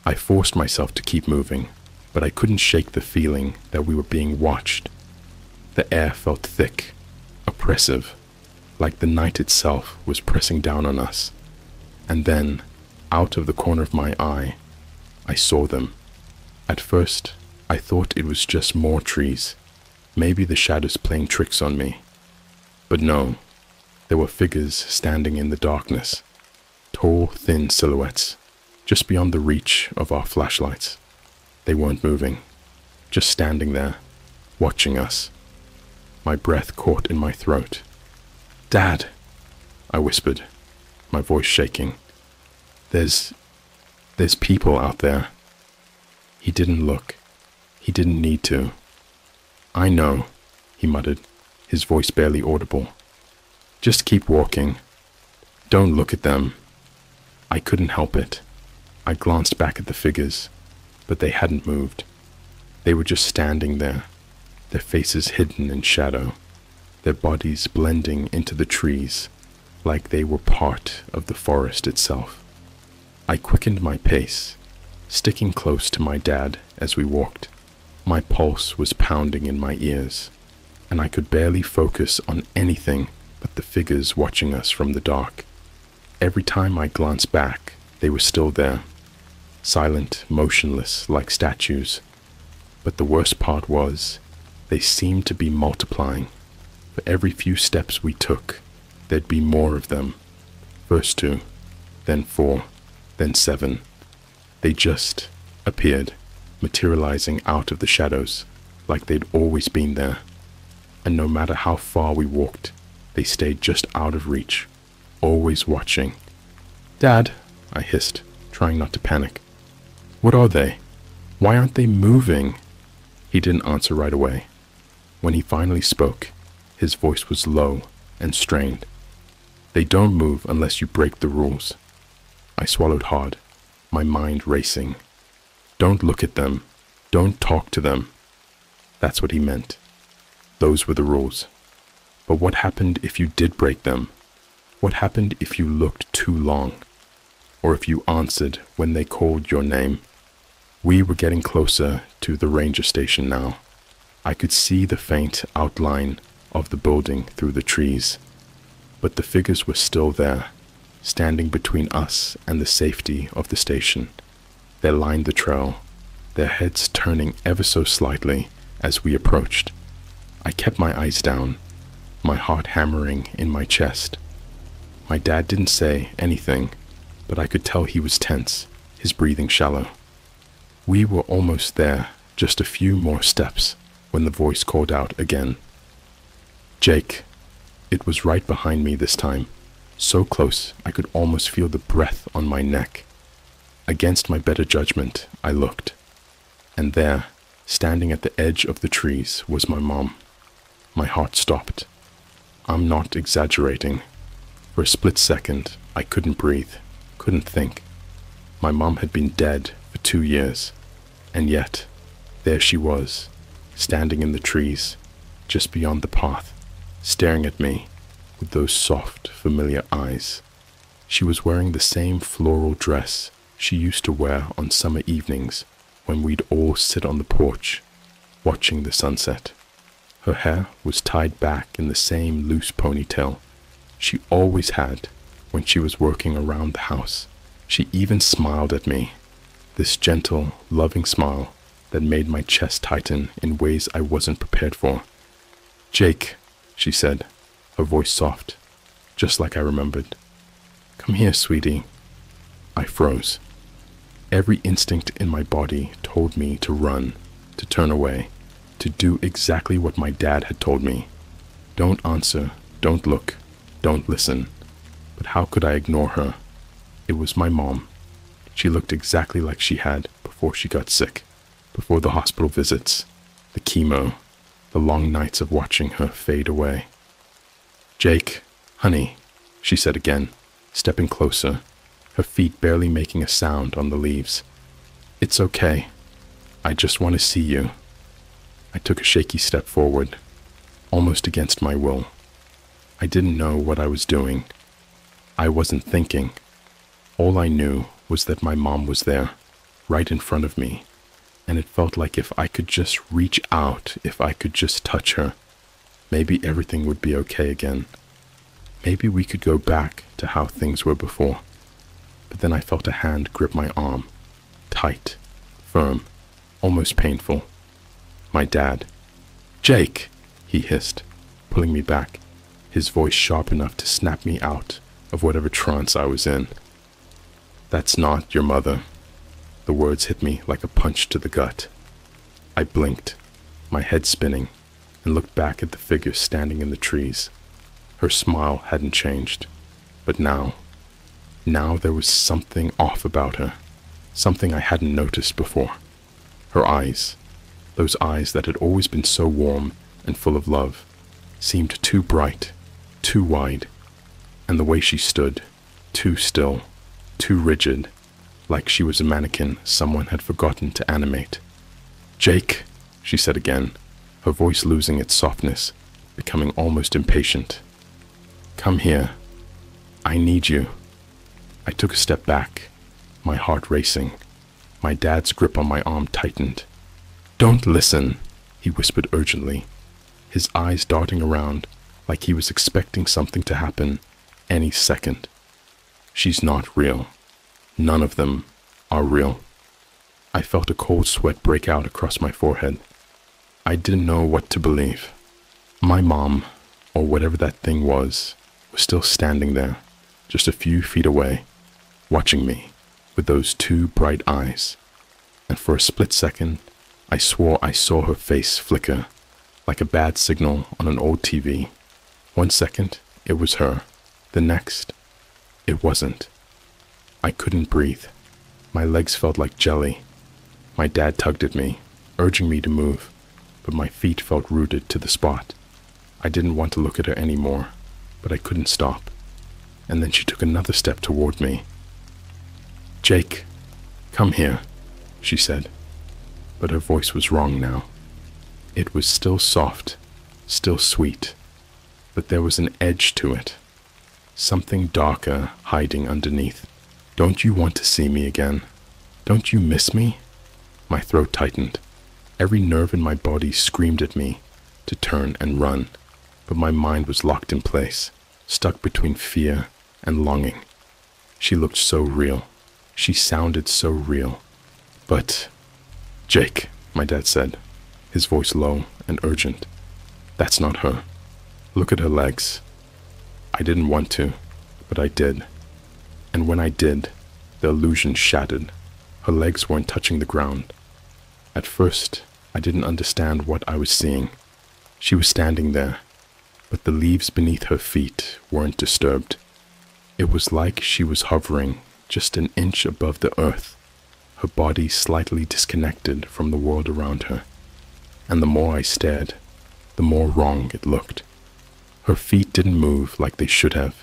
I forced myself to keep moving, but I couldn't shake the feeling that we were being watched. The air felt thick, oppressive, like the night itself was pressing down on us. And then, out of the corner of my eye, I saw them. At first, I thought it was just more trees, maybe the shadows playing tricks on me. But no, there were figures standing in the darkness, tall, thin silhouettes, just beyond the reach of our flashlights. They weren't moving, just standing there, watching us. My breath caught in my throat. "Dad," I whispered, my voice shaking. There's people out there." He didn't look. He didn't need to. "I know," he muttered, his voice barely audible. "Just keep walking. Don't look at them." I couldn't help it. I glanced back at the figures, but they hadn't moved. They were just standing there, their faces hidden in shadow, their bodies blending into the trees like they were part of the forest itself. I quickened my pace, sticking close to my dad as we walked. My pulse was pounding in my ears, and I could barely focus on anything but the figures watching us from the dark. Every time I glanced back, they were still there, silent, motionless like statues. But the worst part was, they seemed to be multiplying. For every few steps we took, there'd be more of them. First 2, then 4, then 7. They just appeared, materializing out of the shadows, like they'd always been there. And no matter how far we walked, they stayed just out of reach, always watching. "Dad," I hissed, trying not to panic. "What are they? Why aren't they moving?" He didn't answer right away. When he finally spoke, his voice was low and strained. "They don't move unless you break the rules." I swallowed hard, my mind racing. "Don't look at them. Don't talk to them." That's what he meant. Those were the rules. But what happened if you did break them? What happened if you looked too long? Or if you answered when they called your name? We were getting closer to the ranger station now. I could see the faint outline of the building through the trees, but the figures were still there, standing between us and the safety of the station. They lined the trail, their heads turning ever so slightly as we approached. I kept my eyes down, my heart hammering in my chest. My dad didn't say anything, but I could tell he was tense, his breathing shallow. We were almost there, just a few more steps, when the voice called out again. "Jake." It was right behind me this time, so close I could almost feel the breath on my neck. Against my better judgment, I looked, and there, standing at the edge of the trees, was my mom. My heart stopped. I'm not exaggerating. For a split second, I couldn't breathe, couldn't think. My mom had been dead for 2 years, and yet, there she was, standing in the trees, just beyond the path, staring at me with those soft, familiar eyes. She was wearing the same floral dress she used to wear on summer evenings when we'd all sit on the porch, watching the sunset. Her hair was tied back in the same loose ponytail she always had when she was working around the house. She even smiled at me, this gentle, loving smile that made my chest tighten in ways I wasn't prepared for. "Jake," she said, her voice soft, just like I remembered. "Come here, sweetie." I froze. Every instinct in my body told me to run, to turn away, to do exactly what my dad had told me. Don't answer, don't look, don't listen. But how could I ignore her? It was my mom. She looked exactly like she had before she got sick, before the hospital visits, the chemo, the long nights of watching her fade away. "Jake, honey," she said again, stepping closer, her feet barely making a sound on the leaves. "It's okay. I just want to see you." I took a shaky step forward, almost against my will. I didn't know what I was doing. I wasn't thinking. All I knew was that my mom was there, right in front of me, and it felt like if I could just reach out, if I could just touch her, maybe everything would be okay again. Maybe we could go back to how things were before. But then I felt a hand grip my arm, tight, firm, almost painful. My dad. "Jake," he hissed, pulling me back, his voice sharp enough to snap me out of whatever trance I was in. "That's not your mother." The words hit me like a punch to the gut. I blinked, my head spinning, and looked back at the figure standing in the trees. Her smile hadn't changed, but now there was something off about her, something I hadn't noticed before. Her eyes, those eyes that had always been so warm and full of love, seemed too bright, too wide, and the way she stood, too still, too rigid, like she was a mannequin someone had forgotten to animate. "Jake," she said again, her voice losing its softness, becoming almost impatient. "Come here. I need you." I took a step back, my heart racing. My dad's grip on my arm tightened. "Don't listen," he whispered urgently, his eyes darting around like he was expecting something to happen any second. "She's not real. None of them are real." I felt a cold sweat break out across my forehead. I didn't know what to believe. My mom, or whatever that thing was still standing there, just a few feet away, watching me with those two bright eyes. And for a split second, I swore I saw her face flicker, like a bad signal on an old TV. 1 second, it was her. The next, it wasn't. I couldn't breathe. My legs felt like jelly. My dad tugged at me, urging me to move, but my feet felt rooted to the spot. I didn't want to look at her anymore, but I couldn't stop. And then she took another step toward me. "Jake, come here," she said, but her voice was wrong now. It was still soft, still sweet, but there was an edge to it, something darker hiding underneath. "Don't you want to see me again? Don't you miss me?" My throat tightened. Every nerve in my body screamed at me to turn and run, but my mind was locked in place, stuck between fear and longing. She looked so real. She sounded so real. But, "Jake," my dad said, his voice low and urgent, "that's not her. Look at her legs." I didn't want to, but I did. And when I did, the illusion shattered. Her legs weren't touching the ground. At first, I didn't understand what I was seeing. She was standing there, but the leaves beneath her feet weren't disturbed. It was like she was hovering just an inch above the earth, her body slightly disconnected from the world around her. And the more I stared, the more wrong it looked. Her feet didn't move like they should have.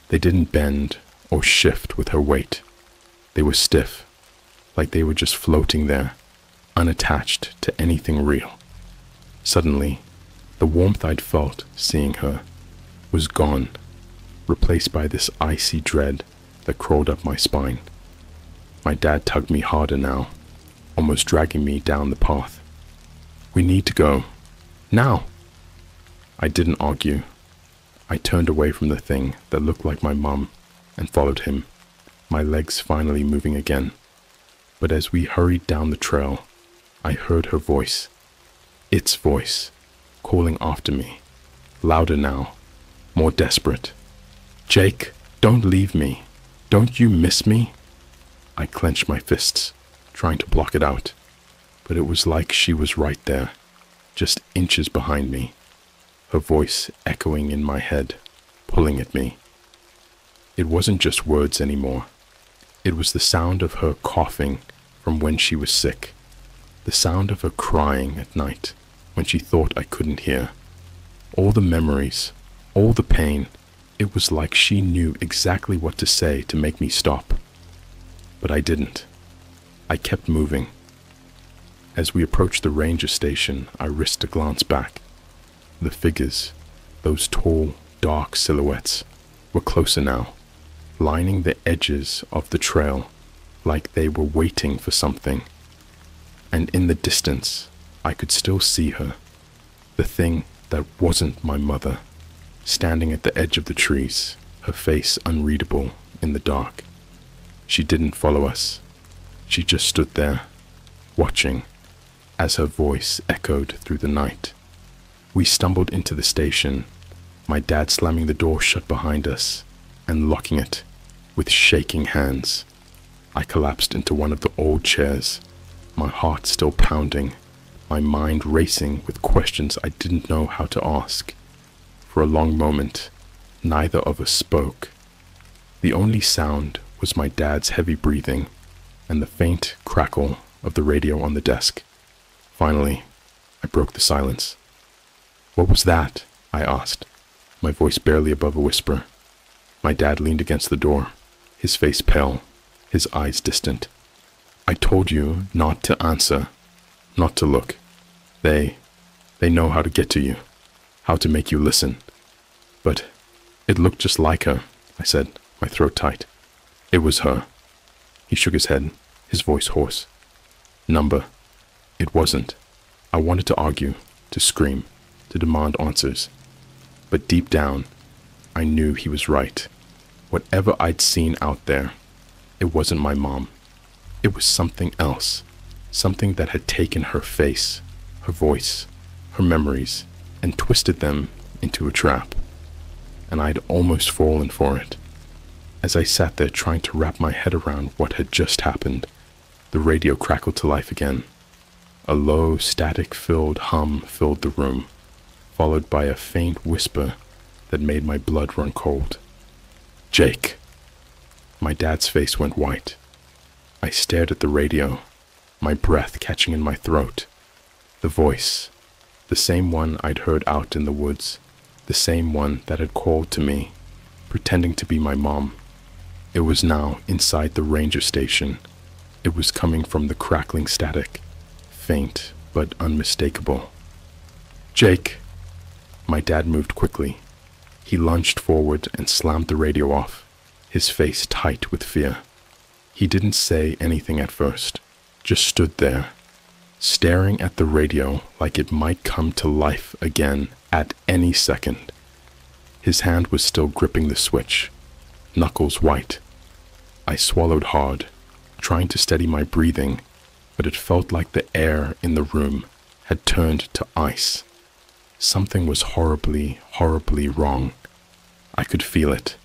They didn't bend or shift with her weight. They were stiff, like they were just floating there, unattached to anything real. Suddenly, the warmth I'd felt seeing her was gone, replaced by this icy dread that crawled up my spine. My dad tugged me harder now, almost dragging me down the path. "We need to go. Now!" I didn't argue. I turned away from the thing that looked like my mum and followed him, my legs finally moving again. But as we hurried down the trail, I heard her voice, its voice, calling after me, louder now, more desperate. "Jake, don't leave me. Don't you miss me?" I clenched my fists, trying to block it out, but it was like she was right there, just inches behind me, her voice echoing in my head, pulling at me. It wasn't just words anymore. It was the sound of her coughing from when she was sick, the sound of her crying at night when she thought I couldn't hear. All the memories, all the pain, it was like she knew exactly what to say to make me stop. But I didn't. I kept moving. As we approached the ranger station, I risked a glance back. The figures, those tall, dark silhouettes, were closer now, lining the edges of the trail like they were waiting for something. And in the distance, I could still see her, the thing that wasn't my mother, standing at the edge of the trees, her face unreadable in the dark. She didn't follow us. She just stood there, watching, as her voice echoed through the night. We stumbled into the station, my dad slamming the door shut behind us and locking it with shaking hands. I collapsed into one of the old chairs, my heart still pounding, my mind racing with questions I didn't know how to ask. For a long moment, neither of us spoke. The only sound was my dad's heavy breathing and the faint crackle of the radio on the desk. Finally, I broke the silence. "What was that?" I asked, my voice barely above a whisper. My dad leaned against the door, his face pale, his eyes distant. "I told you not to answer, not to look. They know how to get to you, how to make you listen." "But it looked just like her," I said, my throat tight. "It was her." He shook his head, his voice hoarse. "Number. It wasn't." I wanted to argue, to scream, to demand answers. But deep down, I knew he was right. Whatever I'd seen out there, it wasn't my mom. It was something else, something that had taken her face, her voice, her memories, and twisted them into a trap. And I'd almost fallen for it. As I sat there trying to wrap my head around what had just happened, the radio crackled to life again. A low, static-filled hum filled the room, followed by a faint whisper that made my blood run cold. "Jake!" My dad's face went white. I stared at the radio, my breath catching in my throat. The voice, the same one I'd heard out in the woods, the same one that had called to me, pretending to be my mom. It was now inside the ranger station. It was coming from the crackling static, faint but unmistakable. "Jake!" My dad moved quickly. He lunged forward and slammed the radio off, his face tight with fear. He didn't say anything at first, just stood there, staring at the radio like it might come to life again at any second. His hand was still gripping the switch, knuckles white. I swallowed hard, trying to steady my breathing, but it felt like the air in the room had turned to ice. Something was horribly, horribly wrong. I could feel it.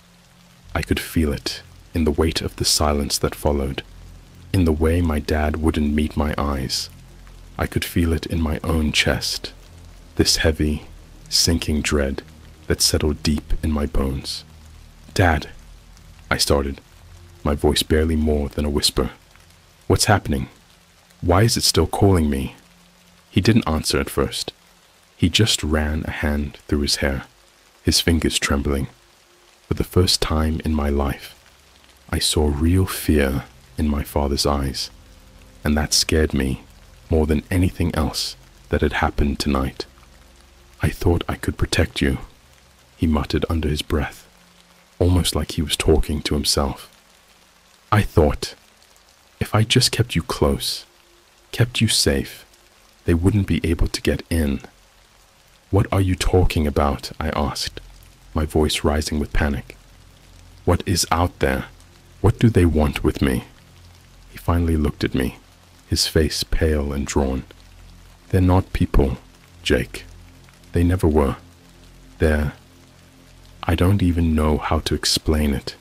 I could feel it in the weight of the silence that followed, in the way my dad wouldn't meet my eyes. I could feel it in my own chest, this heavy, sinking dread that settled deep in my bones. "Dad," I started, my voice barely more than a whisper. "What's happening? Why is it still calling me?" He didn't answer at first. He just ran a hand through his hair, his fingers trembling. For the first time in my life, I saw real fear in my father's eyes, and that scared me more than anything else that had happened tonight. "I thought I could protect you," he muttered under his breath, almost like he was talking to himself. "I thought if I just kept you close, kept you safe, they wouldn't be able to get in." "What are you talking about?" I asked, my voice rising with panic. "What is out there? What do they want with me?" He finally looked at me, his face pale and drawn. "They're not people, Jake. They never were. I don't even know how to explain it.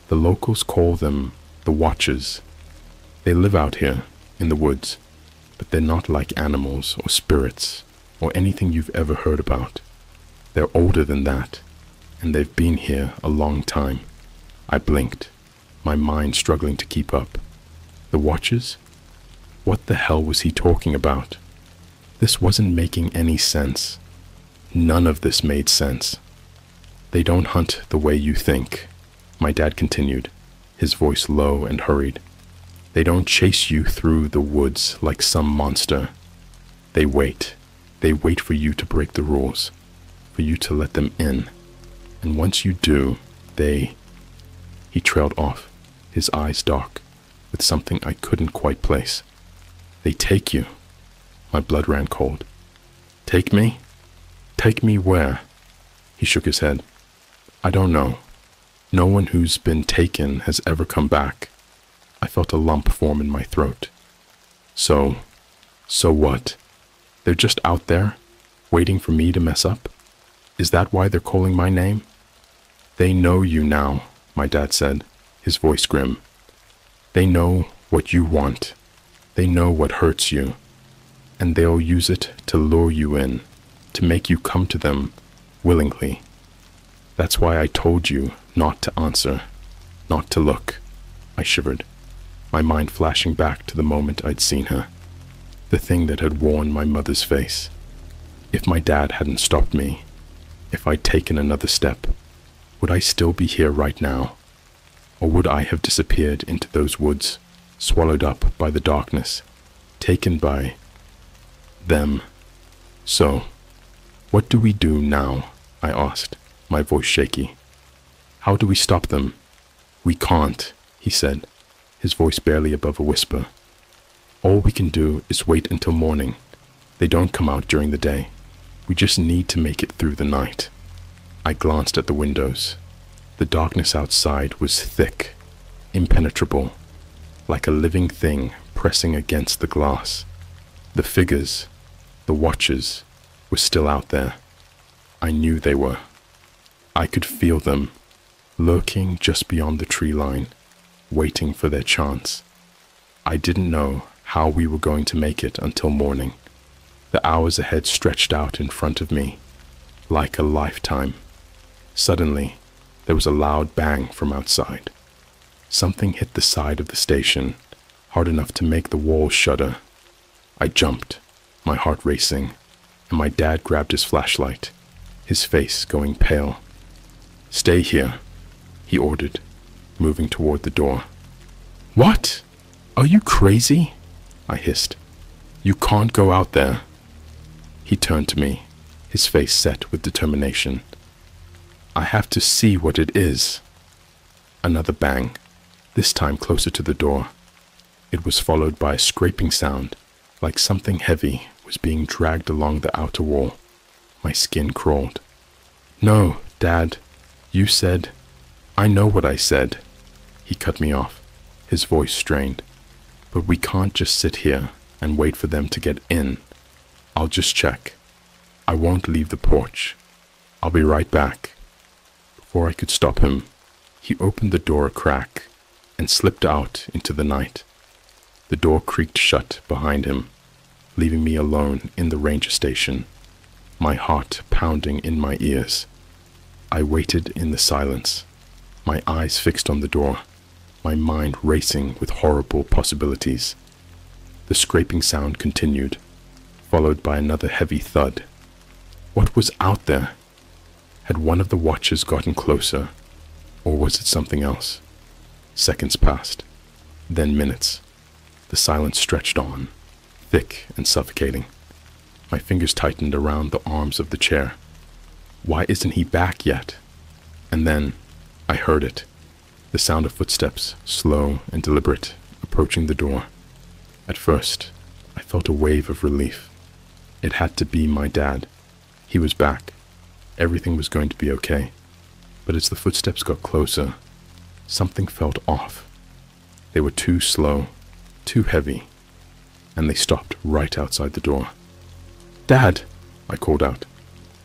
The locals call them the Watchers. They live out here in the woods, but they're not like animals or spirits or anything you've ever heard about. They're older than that, and they've been here a long time." I blinked, my mind struggling to keep up. The Watchers? What the hell was he talking about? This wasn't making any sense. None of this made sense. "They don't hunt the way you think," my dad continued, his voice low and hurried. "They don't chase you through the woods like some monster. They wait. They wait for you to break the rules, for you to let them in. And once you do, He trailed off, his eyes dark, with something I couldn't quite place. "They take you." My blood ran cold. "Take me? Take me where?" He shook his head. "I don't know. No one who's been taken has ever come back." I felt a lump form in my throat. So what? They're just out there, waiting for me to mess up? Is that why they're calling my name? "They know you now," my dad said, his voice grim. "They know what you want. They know what hurts you. And they'll use it to lure you in, to make you come to them willingly. That's why I told you not to answer, not to look." I shivered, my mind flashing back to the moment I'd seen her, the thing that had worn my mother's face. If my dad hadn't stopped me, if I'd taken another step, would I still be here right now? Or would I have disappeared into those woods, swallowed up by the darkness, taken by them? "So, what do we do now?" I asked, my voice shaky. "How do we stop them?" "We can't," he said, his voice barely above a whisper. "All we can do is wait until morning. They don't come out during the day. We just need to make it through the night." I glanced at the windows. The darkness outside was thick, impenetrable, like a living thing pressing against the glass. The figures, the Watchers, were still out there. I knew they were. I could feel them, lurking just beyond the tree line, waiting for their chance. I didn't know how we were going to make it until morning. The hours ahead stretched out in front of me, like a lifetime. Suddenly, there was a loud bang from outside. Something hit the side of the station, hard enough to make the walls shudder. I jumped, my heart racing, and my dad grabbed his flashlight, his face going pale. "Stay here," he ordered, moving toward the door. "What? Are you crazy?" I hissed. "You can't go out there." He turned to me, his face set with determination. "I have to see what it is." Another bang, this time closer to the door. It was followed by a scraping sound, like something heavy was being dragged along the outer wall. My skin crawled. "No, Dad, you said—" "I know what I said." He cut me off, his voice strained. "But we can't just sit here and wait for them to get in. I'll just check. I won't leave the porch. I'll be right back." Before I could stop him, he opened the door a crack and slipped out into the night. The door creaked shut behind him, leaving me alone in the ranger station, my heart pounding in my ears. I waited in the silence, my eyes fixed on the door, my mind racing with horrible possibilities. The scraping sound continued, followed by another heavy thud. What was out there? Had one of the watchers gotten closer, or was it something else? Seconds passed, then minutes. The silence stretched on, thick and suffocating. My fingers tightened around the arms of the chair. Why isn't he back yet? And then I heard it, the sound of footsteps, slow and deliberate, approaching the door. At first, I felt a wave of relief. It had to be my dad. He was back. Everything was going to be okay. But as the footsteps got closer, something felt off. They were too slow, too heavy, and they stopped right outside the door. "Dad!" I called out,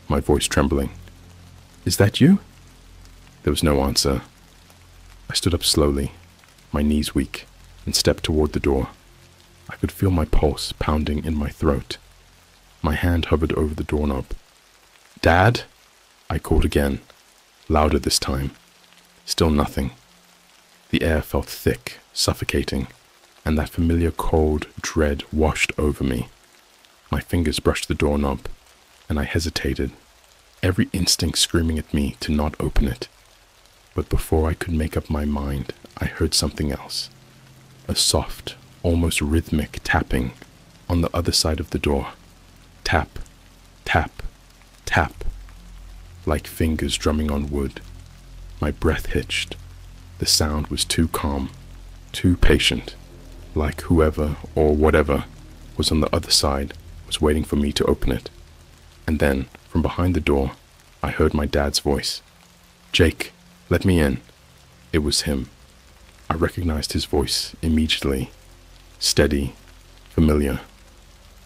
my voice trembling. "Is that you?" There was no answer. I stood up slowly, my knees weak, and stepped toward the door. I could feel my pulse pounding in my throat. My hand hovered over the doorknob. "Dad!" I called again, louder this time. Still nothing. The air felt thick, suffocating, and that familiar cold dread washed over me. My fingers brushed the doorknob, and I hesitated, every instinct screaming at me to not open it. But before I could make up my mind, I heard something else. A soft, almost rhythmic tapping on the other side of the door. Tap, tap, tap, like fingers drumming on wood. My breath hitched. The sound was too calm, too patient, like whoever or whatever was on the other side was waiting for me to open it. And then, from behind the door, I heard my dad's voice. "Jake, let me in." It was him. I recognized his voice immediately. Steady, familiar.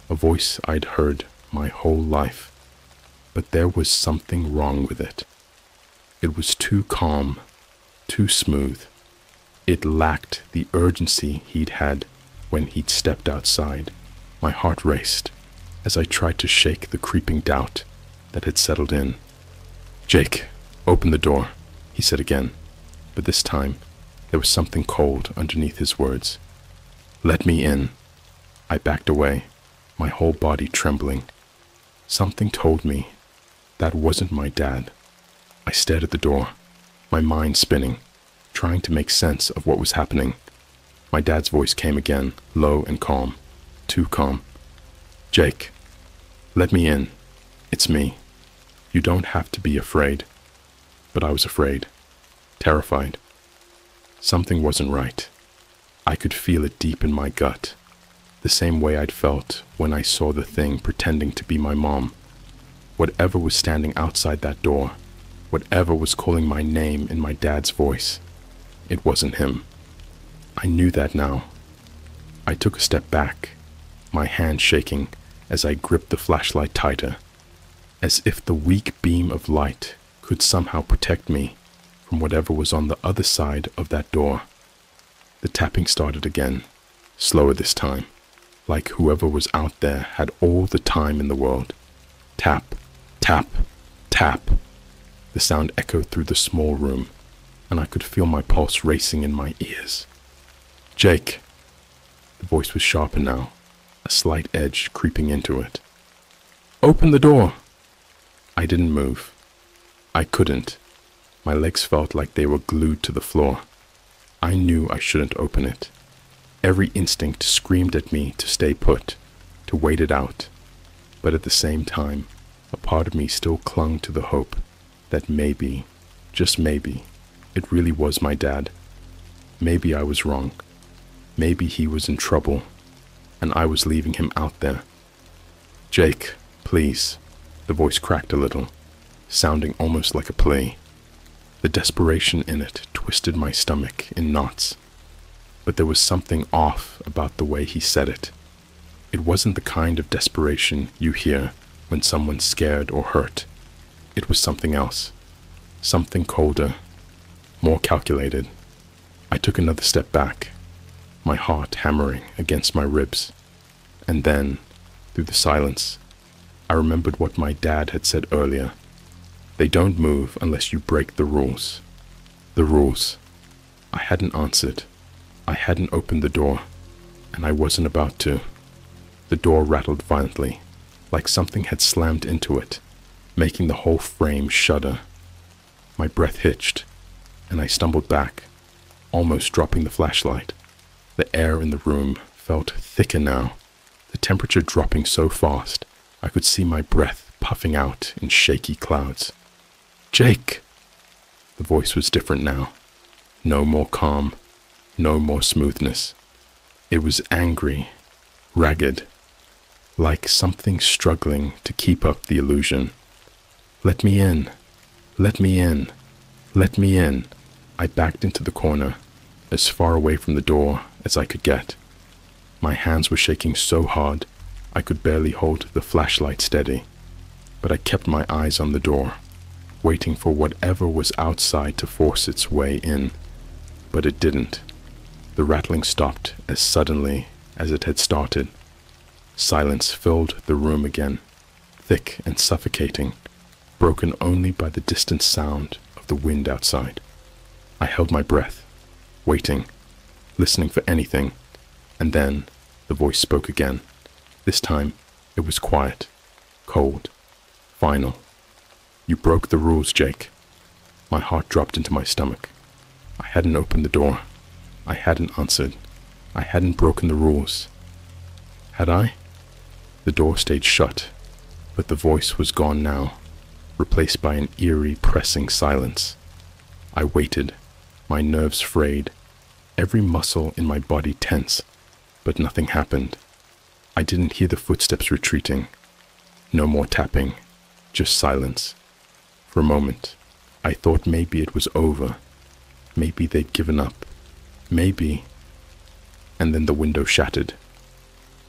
A voice I'd heard my whole life. But there was something wrong with it. It was too calm, too smooth. It lacked the urgency he'd had when he'd stepped outside. My heart raced as I tried to shake the creeping doubt that had settled in. "Jake, open the door," he said again, but this time there was something cold underneath his words. "Let me in." I backed away, my whole body trembling. Something told me that wasn't my dad. I stared at the door, my mind spinning, trying to make sense of what was happening. My dad's voice came again, low and calm, too calm. "Jake, let me in. It's me. You don't have to be afraid." But I was afraid, terrified. Something wasn't right. I could feel it deep in my gut, the same way I'd felt when I saw the thing pretending to be my mom. Whatever was standing outside that door, whatever was calling my name in my dad's voice, it wasn't him. I knew that now. I took a step back, my hand shaking as I gripped the flashlight tighter, as if the weak beam of light could somehow protect me from whatever was on the other side of that door. The tapping started again, slower this time, like whoever was out there had all the time in the world. Tap, tap, tap. The sound echoed through the small room, and I could feel my pulse racing in my ears. "Jake." The voice was sharper now, a slight edge creeping into it. "Open the door." I didn't move. I couldn't. My legs felt like they were glued to the floor. I knew I shouldn't open it. Every instinct screamed at me to stay put, to wait it out. But at the same time, a part of me still clung to the hope that maybe, just maybe, it really was my dad. Maybe I was wrong. Maybe he was in trouble. and I was leaving him out there. "Jake, please." The voice cracked a little, sounding almost like a plea. The desperation in it twisted my stomach in knots, but there was something off about the way he said it. It wasn't the kind of desperation you hear when someone's scared or hurt. It was something else, something colder, more calculated. I took another step back, my heart hammering against my ribs, and then, through the silence, I remembered what my dad had said earlier. They don't move unless you break the rules. The rules. I hadn't answered. I hadn't opened the door, and I wasn't about to. The door rattled violently, like something had slammed into it, making the whole frame shudder. My breath hitched, and I stumbled back, almost dropping the flashlight. The air in the room felt thicker now, the temperature dropping so fast I could see my breath puffing out in shaky clouds. "Jake!" The voice was different now. No more calm, no more smoothness. It was angry, ragged, like something struggling to keep up the illusion. "Let me in! Let me in! Let me in!" I backed into the corner, as far away from the door as I could get. My hands were shaking so hard I could barely hold the flashlight steady, but I kept my eyes on the door, waiting for whatever was outside to force its way in. But it didn't. The rattling stopped as suddenly as it had started. Silence filled the room again, thick and suffocating, broken only by the distant sound of the wind outside. I held my breath, waiting, listening for anything, and then the voice spoke again. This time, it was quiet, cold, final. "You broke the rules, Jake." My heart dropped into my stomach. I hadn't opened the door. I hadn't answered. I hadn't broken the rules. Had I? The door stayed shut, but the voice was gone now, replaced by an eerie, pressing silence. I waited, my nerves frayed, every muscle in my body tense, but nothing happened. I didn't hear the footsteps retreating. No more tapping, just silence. For a moment, I thought maybe it was over. Maybe they'd given up. Maybe. And then the window shattered.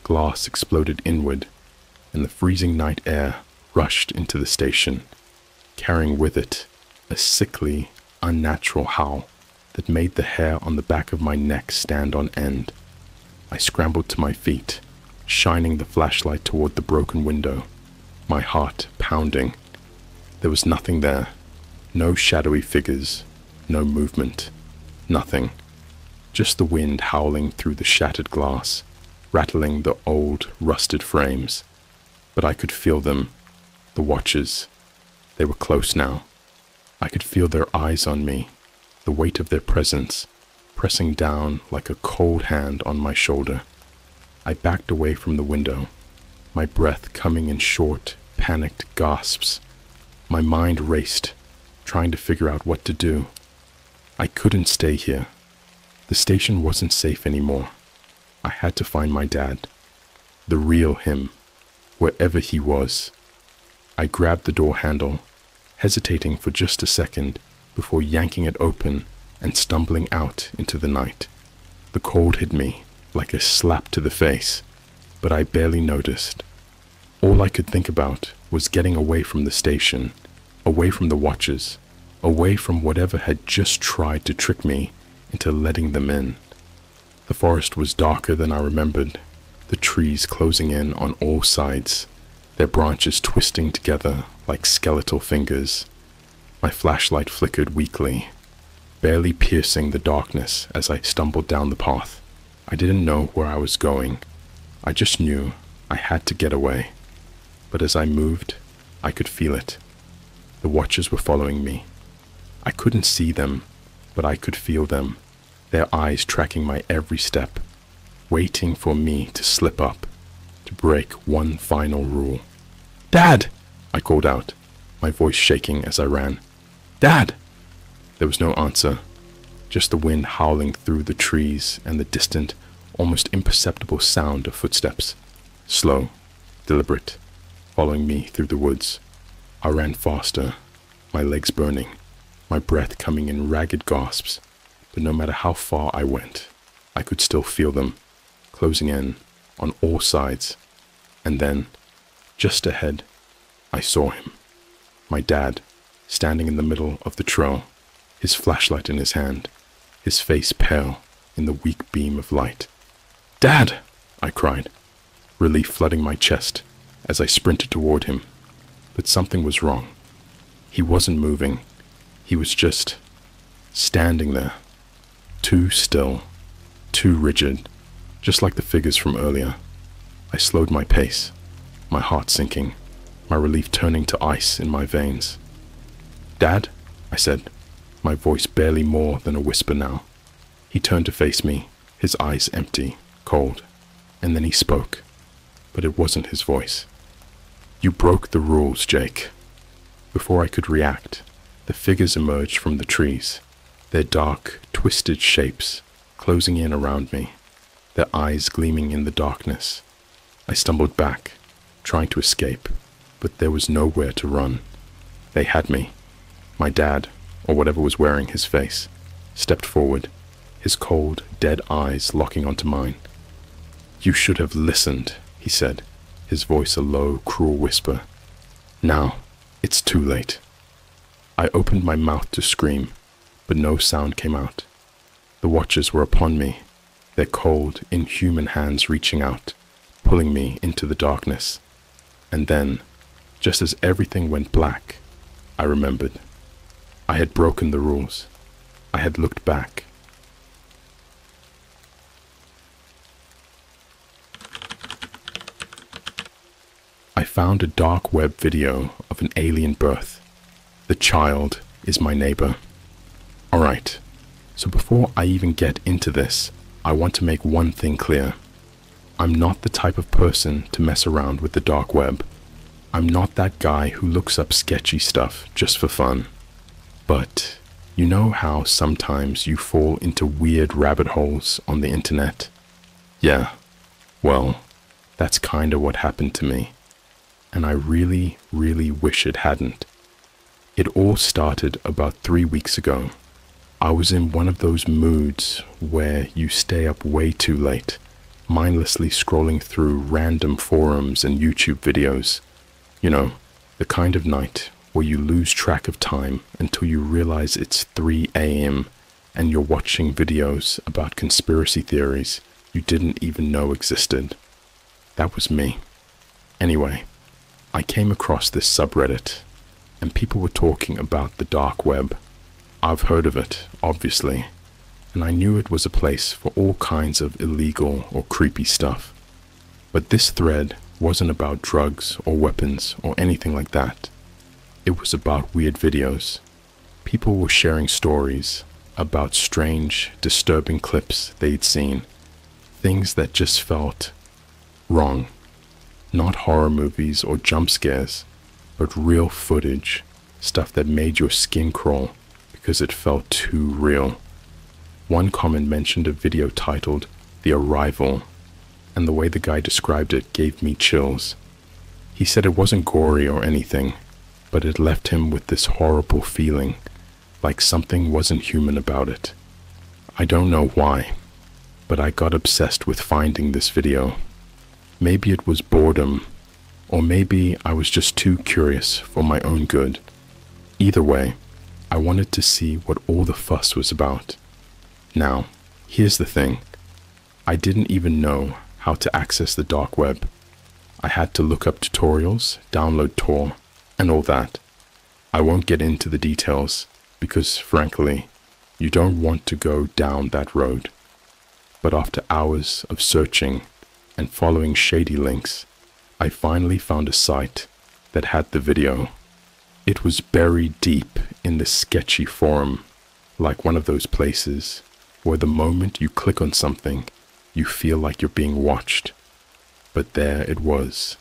Glass exploded inward, and the freezing night air rushed into the station, carrying with it a sickly, unnatural howl that made the hair on the back of my neck stand on end. I scrambled to my feet, shining the flashlight toward the broken window, my heart pounding. There was nothing there, no shadowy figures, no movement, nothing. Just the wind howling through the shattered glass, rattling the old, rusted frames. But I could feel them, the watchers. They were close now. I could feel their eyes on me, the weight of their presence, pressing down like a cold hand on my shoulder. I backed away from the window, my breath coming in short, panicked gasps. My mind raced, trying to figure out what to do. I couldn't stay here. The station wasn't safe anymore. I had to find my dad, the real him, wherever he was. I grabbed the door handle, hesitating for just a second before yanking it open and stumbling out into the night. The cold hit me like a slap to the face, but I barely noticed. All I could think about was getting away from the station, away from the watchers, away from whatever had just tried to trick me into letting them in. The forest was darker than I remembered, the trees closing in on all sides, their branches twisting together like skeletal fingers. My flashlight flickered weakly, barely piercing the darkness as I stumbled down the path. I didn't know where I was going. I just knew I had to get away. But as I moved, I could feel it. The watchers were following me. I couldn't see them, but I could feel them, their eyes tracking my every step, waiting for me to slip up, to break one final rule. "Dad!" I called out, my voice shaking as I ran. "Dad!" There was no answer, just the wind howling through the trees and the distant, almost imperceptible sound of footsteps, slow, deliberate, following me through the woods. I ran faster, my legs burning, my breath coming in ragged gasps, but no matter how far I went, I could still feel them, closing in on all sides. And then, just ahead, I saw him, my dad, standing in the middle of the trail, his flashlight in his hand, his face pale in the weak beam of light. "Dad!" I cried, relief flooding my chest as I sprinted toward him. But something was wrong. He wasn't moving. He was just standing there, too still, too rigid, just like the figures from earlier. I slowed my pace, my heart sinking, my relief turning to ice in my veins. "Dad?" I said, my voice barely more than a whisper now. He turned to face me, his eyes empty, cold, and then he spoke, but it wasn't his voice. "You broke the rules, Jake." Before I could react, the figures emerged from the trees, their dark, twisted shapes closing in around me, their eyes gleaming in the darkness. I stumbled back, trying to escape, but there was nowhere to run. They had me. My dad, or whatever was wearing his face, stepped forward, his cold, dead eyes locking onto mine. "You should have listened," he said, his voice a low, cruel whisper. "Now, it's too late." I opened my mouth to scream, but no sound came out. The watchers were upon me, their cold, inhuman hands reaching out, pulling me into the darkness. And then, just as everything went black, I remembered. I had broken the rules. I had looked back. I found a dark web video of an alien birth. The child is my neighbor. Alright, so before I even get into this, I want to make one thing clear. I'm not the type of person to mess around with the dark web. I'm not that guy who looks up sketchy stuff just for fun. But you know how sometimes you fall into weird rabbit holes on the internet? Yeah, well, that's kinda what happened to me. And I really, really wish it hadn't. It all started about 3 weeks ago. I was in one of those moods where you stay up way too late, mindlessly scrolling through random forums and YouTube videos. You know, the kind of night where you lose track of time until you realize it's 3 a.m. and you're watching videos about conspiracy theories you didn't even know existed. That was me. Anyway, I came across this subreddit, and people were talking about the dark web. I've heard of it, obviously, and I knew it was a place for all kinds of illegal or creepy stuff. But this thread wasn't about drugs or weapons or anything like that. It was about weird videos. People were sharing stories about strange, disturbing clips they'd seen, things that just felt wrong. Not horror movies or jump scares, but real footage, stuff that made your skin crawl because it felt too real. One comment mentioned a video titled "The Arrival," and the way the guy described it gave me chills. He said it wasn't gory or anything, but it left him with this horrible feeling, like something wasn't human about it. I don't know why, but I got obsessed with finding this video. Maybe it was boredom, or maybe I was just too curious for my own good. Either way, I wanted to see what all the fuss was about. Now, here's the thing. I didn't even know how to access the dark web. I had to look up tutorials, download Tor, and all that. I won't get into the details because, frankly, you don't want to go down that road. But after hours of searching and following shady links, I finally found a site that had the video. It was buried deep in the sketchy forum, like one of those places where the moment you click on something, you feel like you're being watched. But there it was.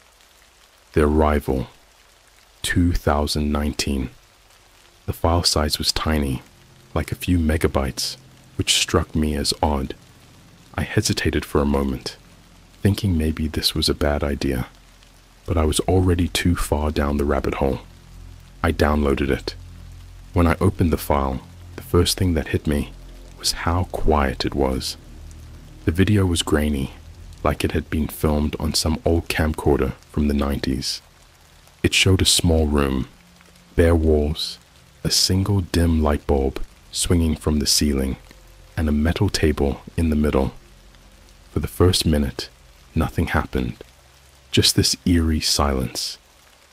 The Arrival, 2019. The file size was tiny, like a few megabytes, which struck me as odd. I hesitated for a moment, thinking maybe this was a bad idea, but I was already too far down the rabbit hole. I downloaded it. When I opened the file, the first thing that hit me was how quiet it was. The video was grainy, like it had been filmed on some old camcorder from the 90s. It showed a small room, bare walls, a single dim light bulb swinging from the ceiling, and a metal table in the middle. For the first minute, nothing happened. Just this eerie silence,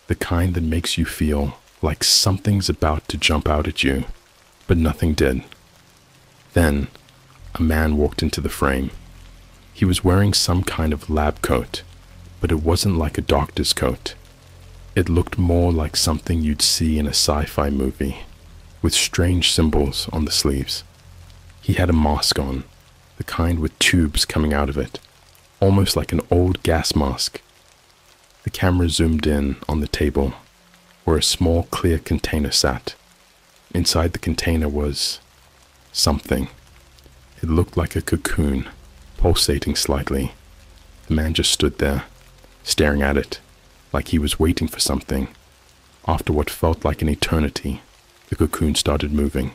the kind that makes you feel like something's about to jump out at you, but nothing did. Then, a man walked into the frame. He was wearing some kind of lab coat, but it wasn't like a doctor's coat. It looked more like something you'd see in a sci-fi movie, with strange symbols on the sleeves. He had a mask on, the kind with tubes coming out of it, almost like an old gas mask. The camera zoomed in on the table, where a small clear container sat. Inside the container was something. It looked like a cocoon, pulsating slightly. The man just stood there, staring at it, like he was waiting for something. After what felt like an eternity, the cocoon started moving.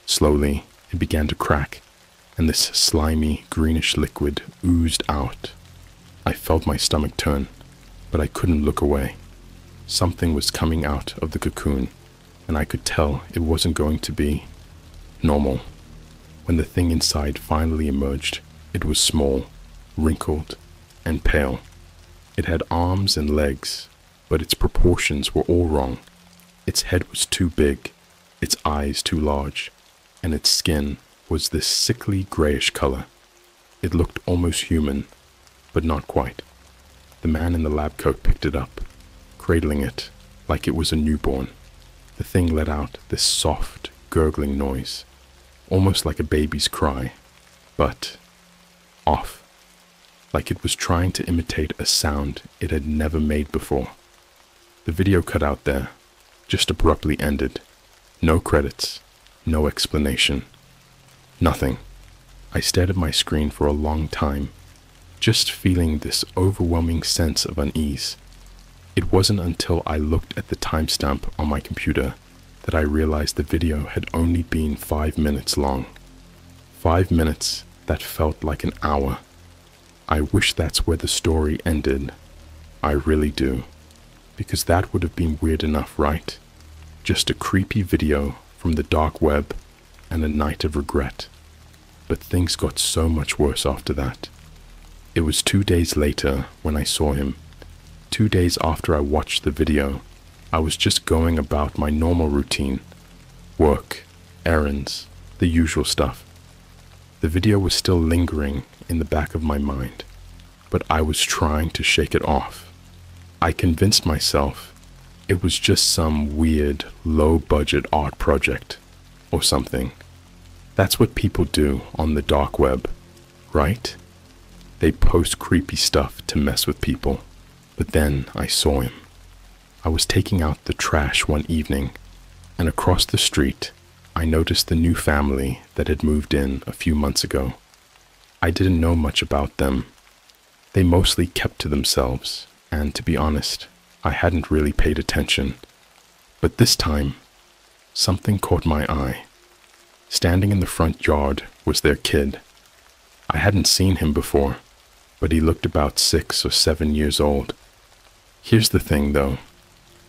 Slowly, it began to crack, and this slimy, greenish liquid oozed out. I felt my stomach turn, but I couldn't look away. Something was coming out of the cocoon, and I could tell it wasn't going to be normal. When the thing inside finally emerged, it was small, wrinkled, and pale. It had arms and legs, but its proportions were all wrong. Its head was too big, its eyes too large, and its skin was this sickly grayish color. It looked almost human, but not quite. The man in the lab coat picked it up, cradling it like it was a newborn. The thing let out this soft, gurgling noise, almost like a baby's cry, but off, like it was trying to imitate a sound it had never made before. The video cut out there, just abruptly ended. No credits, no explanation, nothing. I stared at my screen for a long time, just feeling this overwhelming sense of unease. It wasn't until I looked at the timestamp on my computer that I realized the video had only been 5 minutes long. 5 minutes that felt like an hour. I wish that's where the story ended. I really do. Because that would have been weird enough, right? Just a creepy video from the dark web and a night of regret. But things got so much worse after that. It was 2 days later when I saw him. 2 days after I watched the video, I was just going about my normal routine. Work, errands, the usual stuff. The video was still lingering in the back of my mind, but I was trying to shake it off. I convinced myself it was just some weird, low-budget art project or something. That's what people do on the dark web, right? They post creepy stuff to mess with people. But then I saw him. I was taking out the trash one evening, and across the street, I noticed the new family that had moved in a few months ago. I didn't know much about them. They mostly kept to themselves, and to be honest, I hadn't really paid attention. But this time, something caught my eye. Standing in the front yard was their kid. I hadn't seen him before, but he looked about 6 or 7 years old. Here's the thing though,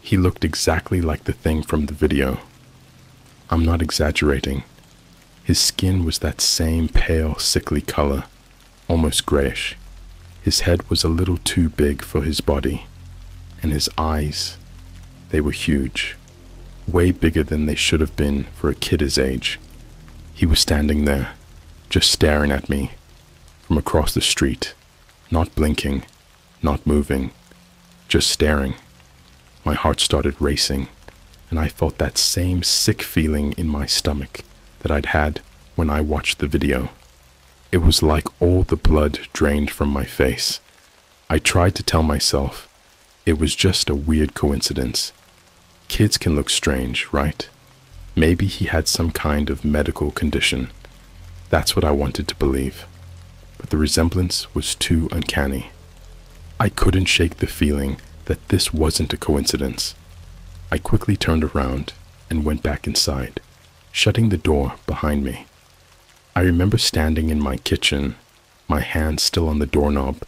he looked exactly like the thing from the video. I'm not exaggerating. His skin was that same pale, sickly color, almost grayish. His head was a little too big for his body, and his eyes, they were huge, way bigger than they should have been for a kid his age. He was standing there, just staring at me, from across the street, not blinking, not moving, just staring. My heart started racing, and I felt that same sick feeling in my stomach that I'd had when I watched the video. It was like all the blood drained from my face. I tried to tell myself it was just a weird coincidence. Kids can look strange, right? Maybe he had some kind of medical condition. That's what I wanted to believe. but the resemblance was too uncanny. I couldn't shake the feeling that this wasn't a coincidence. I quickly turned around and went back inside, shutting the door behind me. I remember standing in my kitchen, my hand still on the doorknob,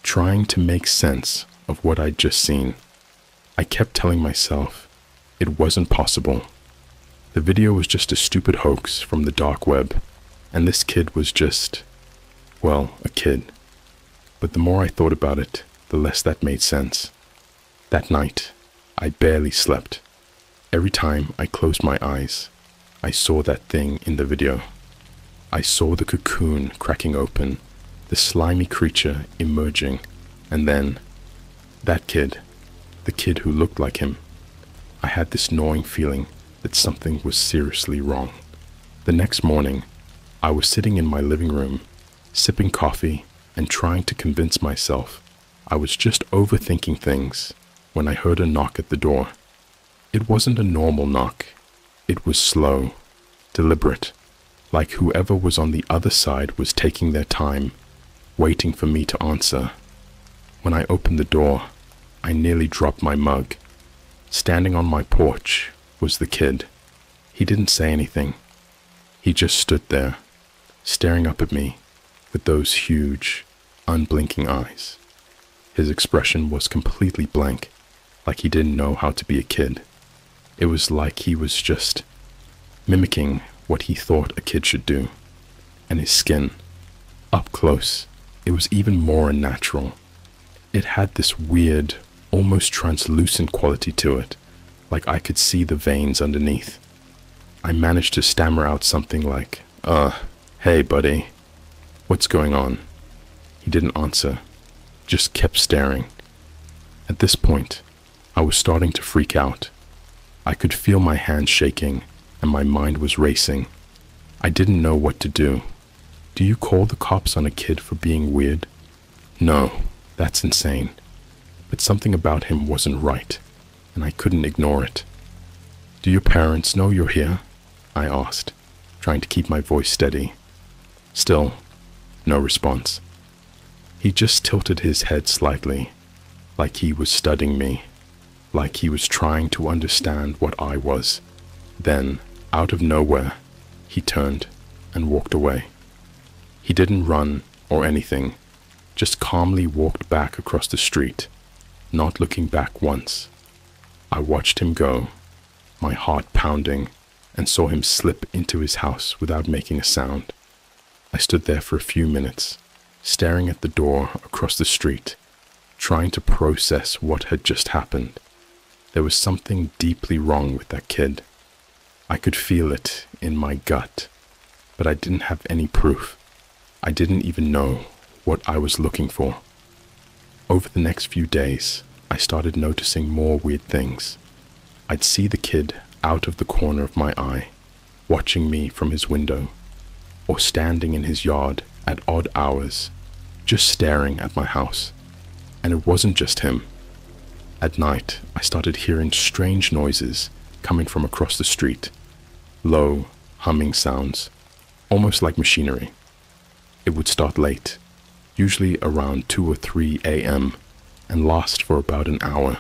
trying to make sense of what I'd just seen. I kept telling myself it wasn't possible. The video was just a stupid hoax from the dark web, and this kid was just, well, a kid. But the more I thought about it, the less that made sense. That night, I barely slept. Every time I closed my eyes, I saw that thing in the video. I saw the cocoon cracking open, the slimy creature emerging, and then that kid, the kid who looked like him. I had this gnawing feeling that something was seriously wrong. The next morning, I was sitting in my living room, sipping coffee and trying to convince myself I was just overthinking things when I heard a knock at the door. It wasn't a normal knock. It was slow, deliberate, like whoever was on the other side was taking their time, waiting for me to answer. When I opened the door, I nearly dropped my mug. Standing on my porch was the kid. He didn't say anything. He just stood there, staring up at me with those huge, unblinking eyes. His expression was completely blank, like he didn't know how to be a kid. It was like he was just mimicking what he thought a kid should do. And his skin, up close, it was even more unnatural. It had this weird, almost translucent quality to it, like I could see the veins underneath. I managed to stammer out something like, hey buddy, what's going on? He didn't answer, just kept staring. At this point, I was starting to freak out. I could feel my hands shaking and my mind was racing. I didn't know what to do. Do you call the cops on a kid for being weird? No, that's insane. But something about him wasn't right, and I couldn't ignore it. Do your parents know you're here? I asked, trying to keep my voice steady. Still, no response. He just tilted his head slightly, like he was studying me, like he was trying to understand what I was. Then, out of nowhere, he turned and walked away. He didn't run or anything, just calmly walked back across the street, not looking back once. I watched him go, my heart pounding, and saw him slip into his house without making a sound. I stood there for a few minutes, staring at the door across the street, trying to process what had just happened. There was something deeply wrong with that kid. I could feel it in my gut, but I didn't have any proof. I didn't even know what I was looking for. Over the next few days, I started noticing more weird things. I'd see the kid out of the corner of my eye, watching me from his window, or standing in his yard at odd hours, just staring at my house. And it wasn't just him. At night, I started hearing strange noises coming from across the street, low, humming sounds, almost like machinery. It would start late, usually around 2 or 3 a.m., and last for about an hour.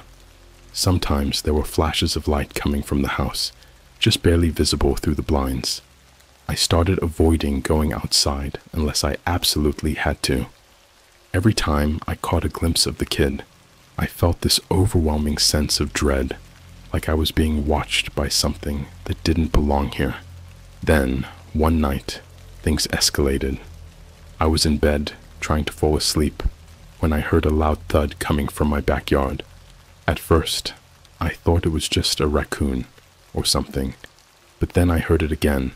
Sometimes there were flashes of light coming from the house, just barely visible through the blinds. I started avoiding going outside unless I absolutely had to. Every time I caught a glimpse of the kid, I felt this overwhelming sense of dread, like I was being watched by something that didn't belong here. Then, one night, things escalated. I was in bed, trying to fall asleep, when I heard a loud thud coming from my backyard. At first, I thought it was just a raccoon or something, but then I heard it again.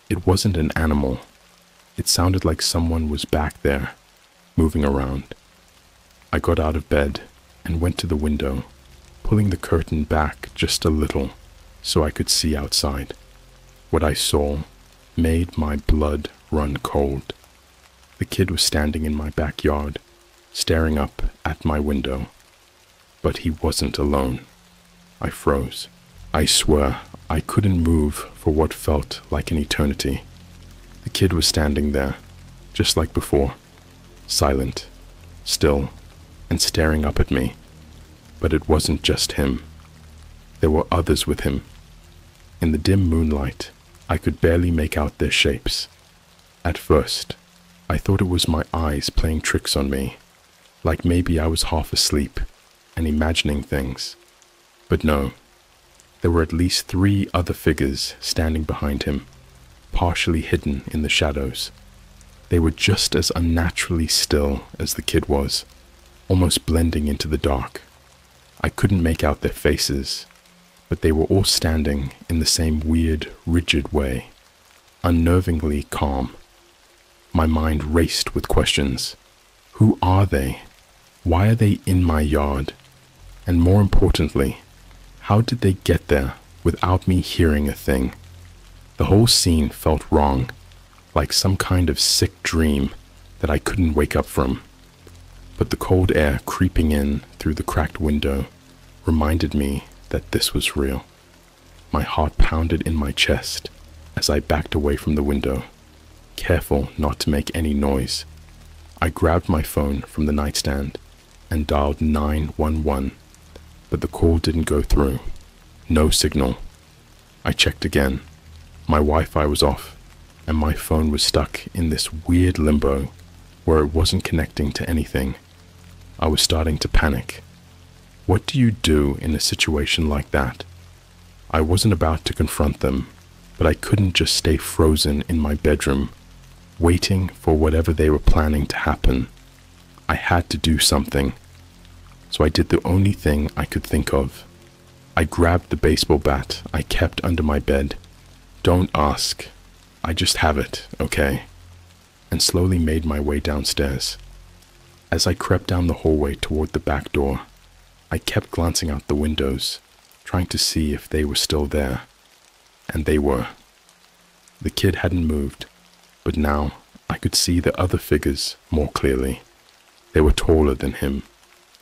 It wasn't an animal. It sounded like someone was back there, moving around. I got out of bed and went to the window, pulling the curtain back just a little so I could see outside. What I saw made my blood run cold. The kid was standing in my backyard, staring up at my window. But he wasn't alone. I froze. I swear I couldn't move for what felt like an eternity. The kid was standing there, just like before, silent, still, and staring up at me. But it wasn't just him. There were others with him. In the dim moonlight, I could barely make out their shapes. At first, I thought it was my eyes playing tricks on me, like maybe I was half asleep and imagining things. But no, there were at least 3 other figures standing behind him, partially hidden in the shadows. They were just as unnaturally still as the kid was, almost blending into the dark. I couldn't make out their faces, but they were all standing in the same weird, rigid way, unnervingly calm. My mind raced with questions. Who are they? Why are they in my yard? And more importantly, how did they get there without me hearing a thing? The whole scene felt wrong, like some kind of sick dream that I couldn't wake up from. But the cold air creeping in through the cracked window reminded me that this was real. My heart pounded in my chest as I backed away from the window, careful not to make any noise. I grabbed my phone from the nightstand and dialed 911, but the call didn't go through. No signal. I checked again. My Wi-Fi was off, and my phone was stuck in this weird limbo where it wasn't connecting to anything. I was starting to panic. What do you do in a situation like that? I wasn't about to confront them, but I couldn't just stay frozen in my bedroom, waiting for whatever they were planning to happen. I had to do something. So I did the only thing I could think of. I grabbed the baseball bat I kept under my bed. Don't ask. I just have it, okay? And slowly made my way downstairs. As I crept down the hallway toward the back door, I kept glancing out the windows, trying to see if they were still there. And they were. The kid hadn't moved, but now I could see the other figures more clearly. They were taller than him,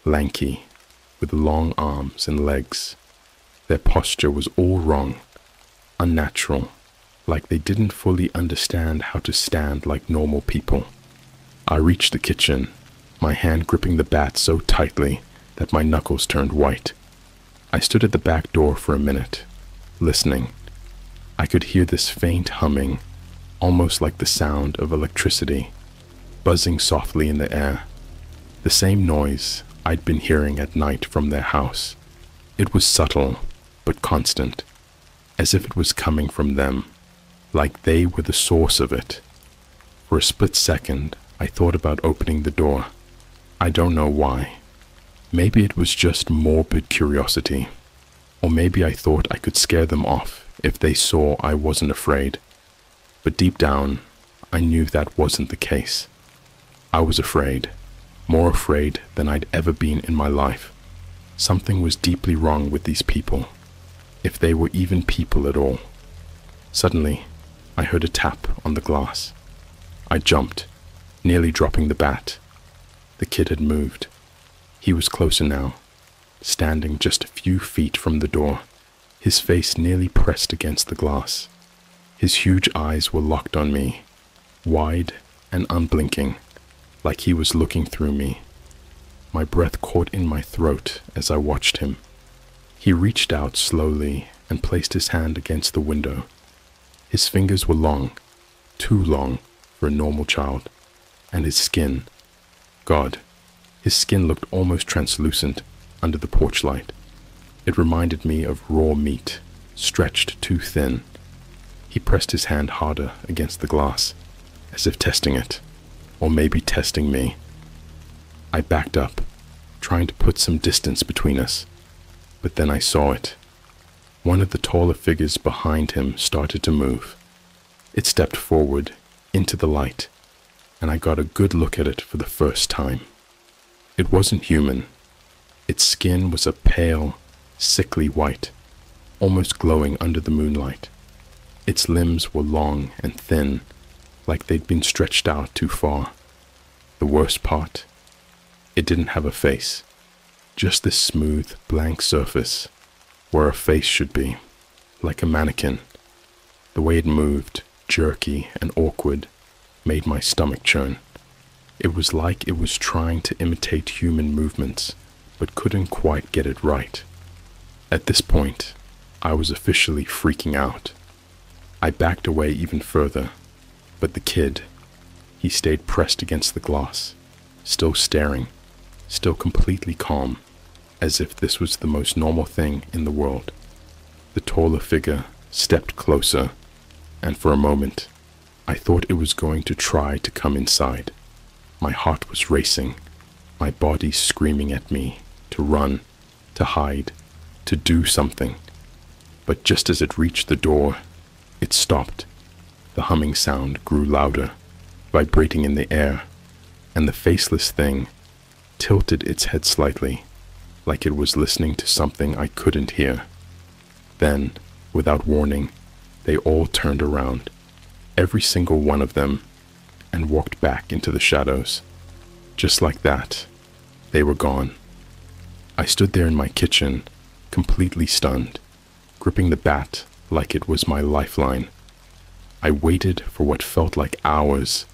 lanky, with long arms and legs. Their posture was all wrong, unnatural, like they didn't fully understand how to stand like normal people. I reached the kitchen, my hand gripping the bat so tightly that my knuckles turned white. I stood at the back door for a minute, listening. I could hear this faint humming, almost like the sound of electricity, buzzing softly in the air. The same noise I'd been hearing at night from their house. It was subtle, but constant, as if it was coming from them, like they were the source of it. For a split second, I thought about opening the door. I don't know why. Maybe it was just morbid curiosity, or maybe I thought I could scare them off if they saw I wasn't afraid. But deep down, I knew that wasn't the case. I was afraid, more afraid than I'd ever been in my life. Something was deeply wrong with these people, if they were even people at all. Suddenly, I heard a tap on the glass. I jumped, nearly dropping the bat. The kid had moved. He was closer now, standing just a few feet from the door, his face nearly pressed against the glass. His huge eyes were locked on me, wide and unblinking, like he was looking through me. My breath caught in my throat as I watched him. He reached out slowly and placed his hand against the window. His fingers were long, too long for a normal child, and his skin, God, his skin looked almost translucent under the porch light. It reminded me of raw meat, stretched too thin. He pressed his hand harder against the glass, as if testing it, or maybe testing me. I backed up, trying to put some distance between us, but then I saw it. One of the taller figures behind him started to move. It stepped forward into the light, and I got a good look at it for the first time. It wasn't human. Its skin was a pale, sickly white, almost glowing under the moonlight. Its limbs were long and thin, like they'd been stretched out too far. The worst part, it didn't have a face, just this smooth, blank surface where a face should be, like a mannequin. The way it moved, jerky and awkward, made my stomach churn. It was like it was trying to imitate human movements, but couldn't quite get it right. At this point, I was officially freaking out. I backed away even further, but the kid, he stayed pressed against the glass, still staring, still completely calm, as if this was the most normal thing in the world. The taller figure stepped closer, and for a moment, I thought it was going to try to come inside. My heart was racing, my body screaming at me to run, to hide, to do something. But just as it reached the door, it stopped. The humming sound grew louder, vibrating in the air, and the faceless thing tilted its head slightly, like it was listening to something I couldn't hear. Then, without warning, they all turned around, every single one of them, and walked back into the shadows. Just like that, they were gone. I stood there in my kitchen, completely stunned, gripping the bat like it was my lifeline. I waited for what felt like hours,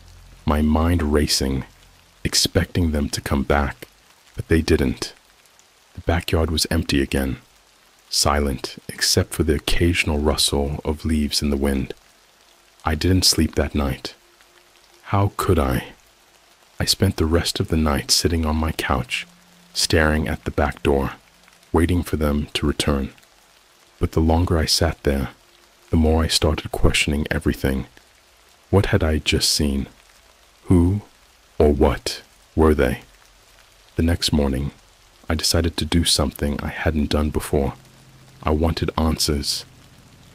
my mind racing, expecting them to come back, but they didn't. The backyard was empty again, silent except for the occasional rustle of leaves in the wind. I didn't sleep that night. How could I? I spent the rest of the night sitting on my couch, staring at the back door, waiting for them to return. But the longer I sat there, the more I started questioning everything. What had I just seen? Who or what were they? The next morning, I decided to do something I hadn't done before. I wanted answers.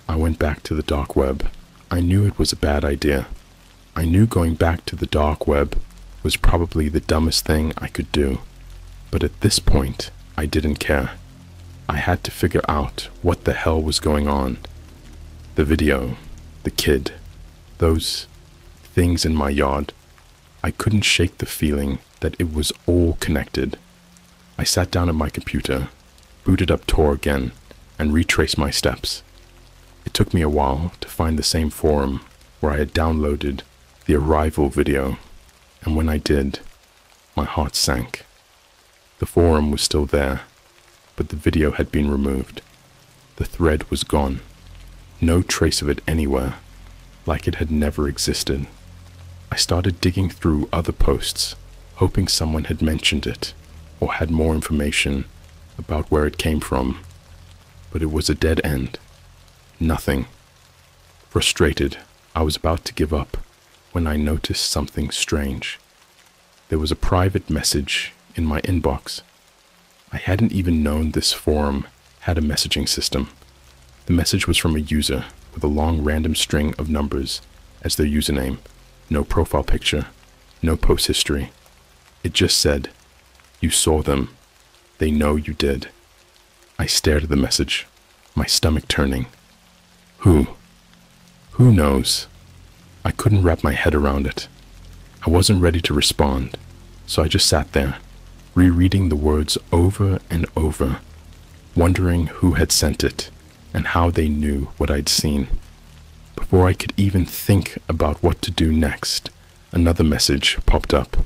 I went back to the dark web. I knew it was a bad idea. I knew going back to the dark web was probably the dumbest thing I could do. But at this point, I didn't care. I had to figure out what the hell was going on. The video, the kid, those things in my yard. I couldn't shake the feeling that it was all connected. I sat down at my computer, booted up Tor again, and retraced my steps. It took me a while to find the same forum where I had downloaded the Arrival video, and when I did, my heart sank. The forum was still there, but the video had been removed. The thread was gone. No trace of it anywhere, like it had never existed. I started digging through other posts, hoping someone had mentioned it or had more information about where it came from. But it was a dead end. Nothing. Frustrated, I was about to give up when I noticed something strange. There was a private message in my inbox. I hadn't even known this forum had a messaging system. The message was from a user with a long random string of numbers as their username. No profile picture, no post history. It just said, "You saw them. They know you did." I stared at the message, my stomach turning. Who? Who knows? I couldn't wrap my head around it. I wasn't ready to respond, so I just sat there, rereading the words over and over, wondering who had sent it and how they knew what I'd seen. Before I could even think about what to do next, another message popped up.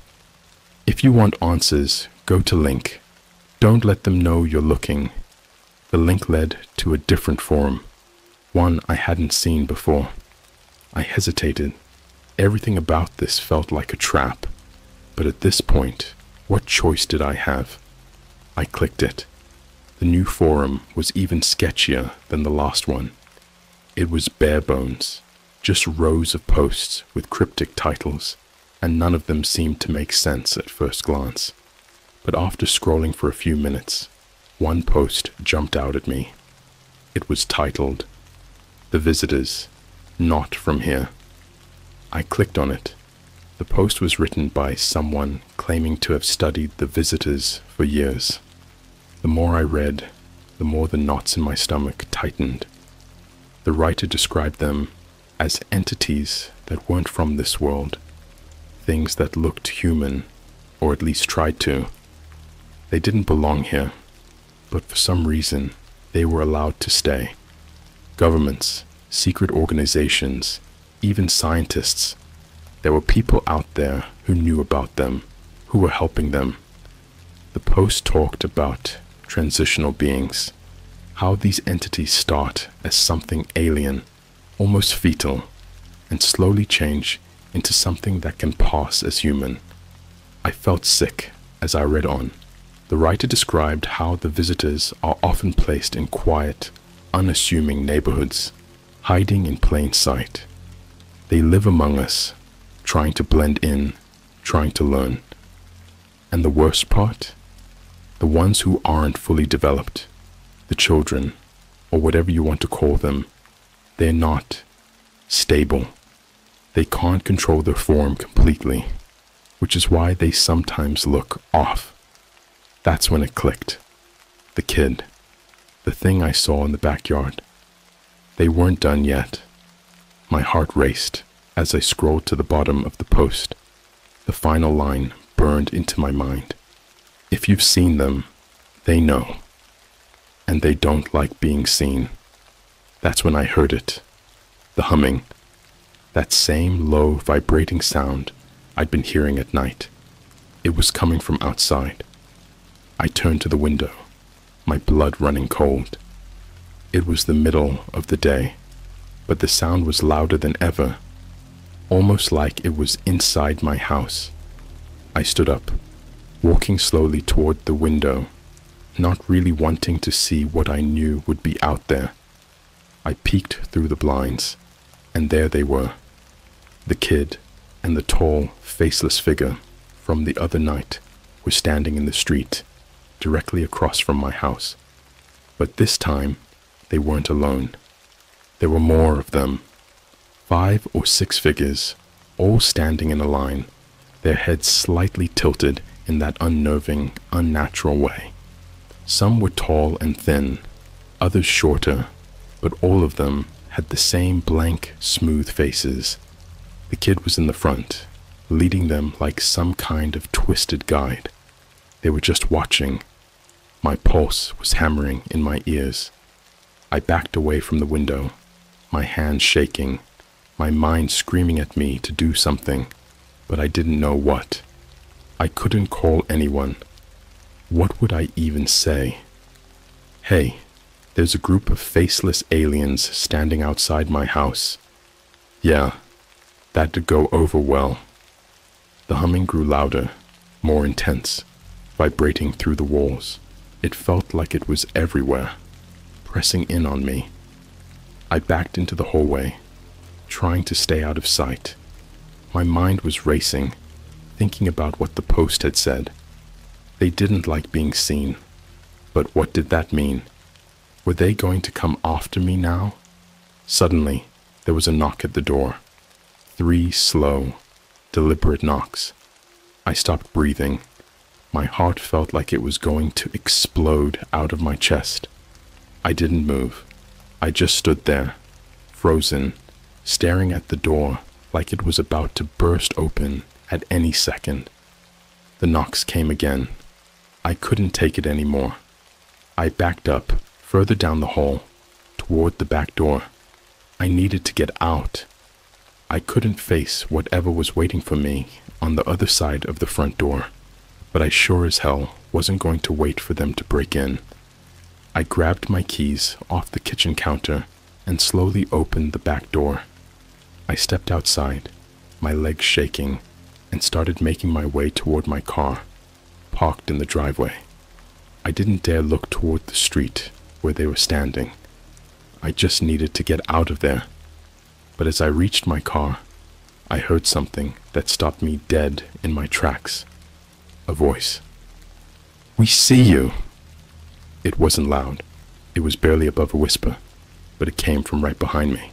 "If you want answers, go to link. Don't let them know you're looking." The link led to a different forum, one I hadn't seen before. I hesitated. Everything about this felt like a trap. But at this point, what choice did I have? I clicked it. The new forum was even sketchier than the last one. It was bare bones, just rows of posts with cryptic titles, and none of them seemed to make sense at first glance. But after scrolling for a few minutes, one post jumped out at me. It was titled, "The Visitors, Not From Here." I clicked on it. The post was written by someone claiming to have studied the visitors for years. The more I read, the more the knots in my stomach tightened. The writer described them as entities that weren't from this world, things that looked human, or at least tried to. They didn't belong here, but for some reason, they were allowed to stay. Governments, secret organizations, even scientists, There were people out there who knew about them, who were helping them. The post talked about transitional beings, how these entities start as something alien, almost fetal, and slowly change into something that can pass as human. I felt sick as I read on. The writer described how the visitors are often placed in quiet, unassuming neighborhoods, hiding in plain sight. They live among us, trying to blend in, trying to learn. And the worst part? The ones who aren't fully developed, the children, or whatever you want to call them, they're not stable. They can't control their form completely, which is why they sometimes look off. That's when it clicked. The kid, the thing I saw in the backyard. They weren't done yet. My heart raced as I scrolled to the bottom of the post. The final line burned into my mind. If you've seen them, they know. And they don't like being seen. That's when I heard it. The humming. That same low, vibrating sound I'd been hearing at night. It was coming from outside. I turned to the window, my blood running cold. It was the middle of the day, but the sound was louder than ever, almost like it was inside my house. I stood up, walking slowly toward the window, not really wanting to see what I knew would be out there. I peeked through the blinds, and there they were, the kid and the tall, faceless figure from the other night were standing in the street, directly across from my house. But this time, they weren't alone. There were more of them, 5 or 6 figures, all standing in a line, their heads slightly tilted in that unnerving, unnatural way. Some were tall and thin, others shorter, but all of them had the same blank, smooth faces. The kid was in the front, leading them like some kind of twisted guide. They were just watching. My pulse was hammering in my ears. I backed away from the window, my hands shaking, my mind screaming at me to do something, but I didn't know what. I couldn't call anyone. What would I even say? Hey, there's a group of faceless aliens standing outside my house. Yeah, that'd go over well. The humming grew louder, more intense, vibrating through the walls. It felt like it was everywhere, pressing in on me. I backed into the hallway, trying to stay out of sight. My mind was racing, thinking about what the post had said. They didn't like being seen, but what did that mean? Were they going to come after me now? Suddenly, there was a knock at the door. 3 slow, deliberate knocks. I stopped breathing. My heart felt like it was going to explode out of my chest. I didn't move. I just stood there, frozen, staring at the door like it was about to burst open at any second. The knocks came again. I couldn't take it anymore. I backed up, further down the hall, toward the back door. I needed to get out. I couldn't face whatever was waiting for me on the other side of the front door, but I sure as hell wasn't going to wait for them to break in. I grabbed my keys off the kitchen counter and slowly opened the back door. I stepped outside, my legs shaking, and started making my way toward my car, parked in the driveway. I didn't dare look toward the street where they were standing. I just needed to get out of there. But as I reached my car, I heard something that stopped me dead in my tracks. A voice. "We see you!" It wasn't loud. It was barely above a whisper, but it came from right behind me.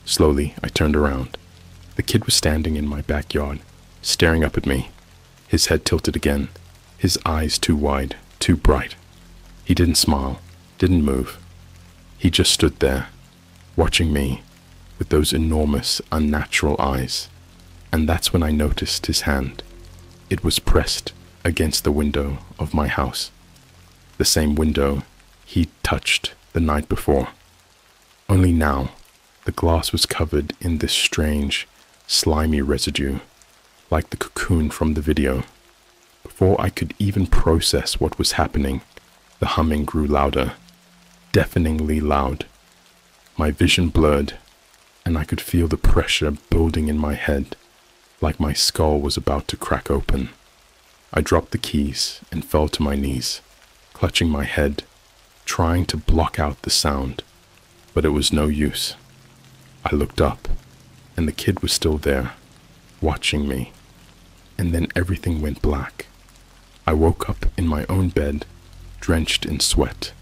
Slowly, I turned around. The kid was standing in my backyard, staring up at me, his head tilted again, his eyes too wide, too bright. He didn't smile, didn't move. He just stood there, watching me with those enormous, unnatural eyes. And that's when I noticed his hand. It was pressed against the window of my house, the same window he'd touched the night before. Only now, the glass was covered in this strange, slimy residue, like the cocoon from the video. Before I could even process what was happening, the humming grew louder, deafeningly loud. My vision blurred, and I could feel the pressure building in my head, like my skull was about to crack open. I dropped the keys and fell to my knees, clutching my head, trying to block out the sound, but it was no use. I looked up, and the kid was still there, watching me, and then everything went black. I woke up in my own bed, drenched in sweat,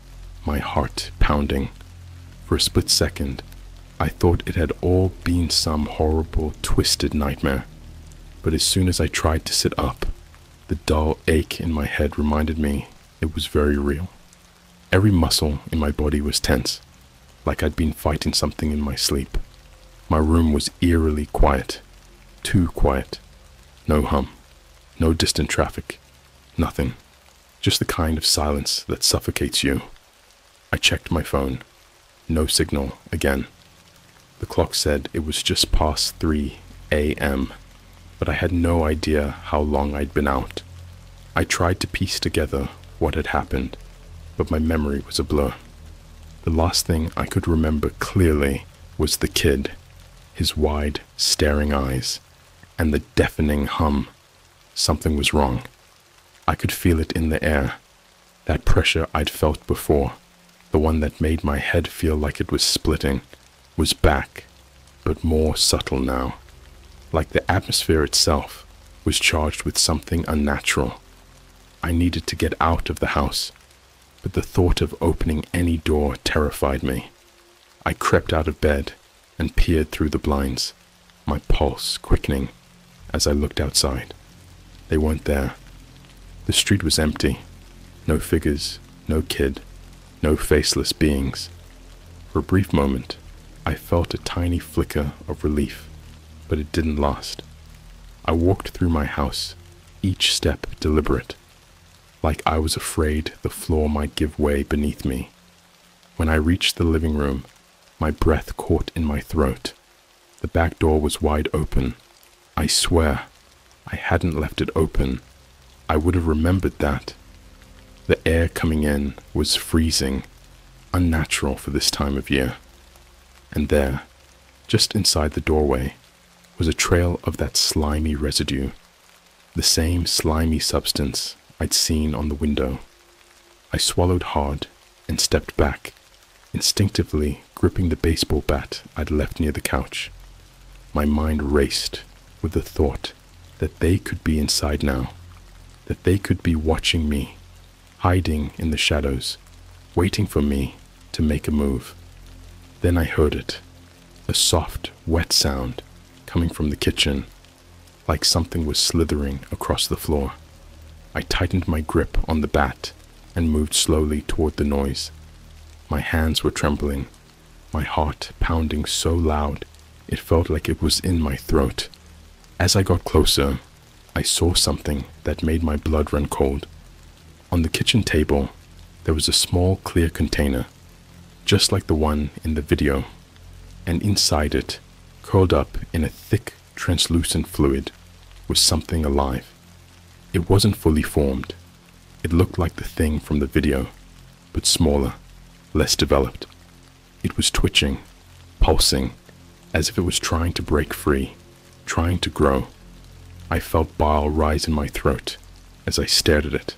my heart pounding. For a split second, I thought it had all been some horrible, twisted nightmare, but as soon as I tried to sit up, the dull ache in my head reminded me it was very real. Every muscle in my body was tense, like I'd been fighting something in my sleep. My room was eerily quiet, too quiet. No hum, no distant traffic, nothing. Just the kind of silence that suffocates you. I checked my phone. No signal again. The clock said it was just past 3 a.m., but I had no idea how long I'd been out. I tried to piece together what had happened, but my memory was a blur. The last thing I could remember clearly was the kid, his wide, staring eyes, and the deafening hum. Something was wrong. I could feel it in the air, that pressure I'd felt before, the one that made my head feel like it was splitting, was back, but more subtle now. Like the atmosphere itself was charged with something unnatural. I needed to get out of the house, but the thought of opening any door terrified me. I crept out of bed and peered through the blinds, my pulse quickening as I looked outside. They weren't there. The street was empty. No figures, no kid, no faceless beings. For a brief moment, I felt a tiny flicker of relief, but it didn't last. I walked through my house, each step deliberate, like I was afraid the floor might give way beneath me. When I reached the living room, my breath caught in my throat. The back door was wide open. I swear, I hadn't left it open. I would have remembered that. The air coming in was freezing, unnatural for this time of year. And there, just inside the doorway, was a trail of that slimy residue, the same slimy substance I'd seen on the window. I swallowed hard and stepped back, instinctively gripping the baseball bat I'd left near the couch. My mind raced with the thought that they could be inside now, that they could be watching me, hiding in the shadows, waiting for me to make a move. Then I heard it, a soft, wet sound coming from the kitchen, like something was slithering across the floor. I tightened my grip on the bat and moved slowly toward the noise. My hands were trembling, my heart pounding so loud it felt like it was in my throat. As I got closer, I saw something that made my blood run cold. On the kitchen table, there was a small clear container, just like the one in the video, and inside it, curled up in a thick, translucent fluid, was something alive. It wasn't fully formed. It looked like the thing from the video, but smaller, less developed. It was twitching, pulsing, as if it was trying to break free, trying to grow. I felt bile rise in my throat as I stared at it,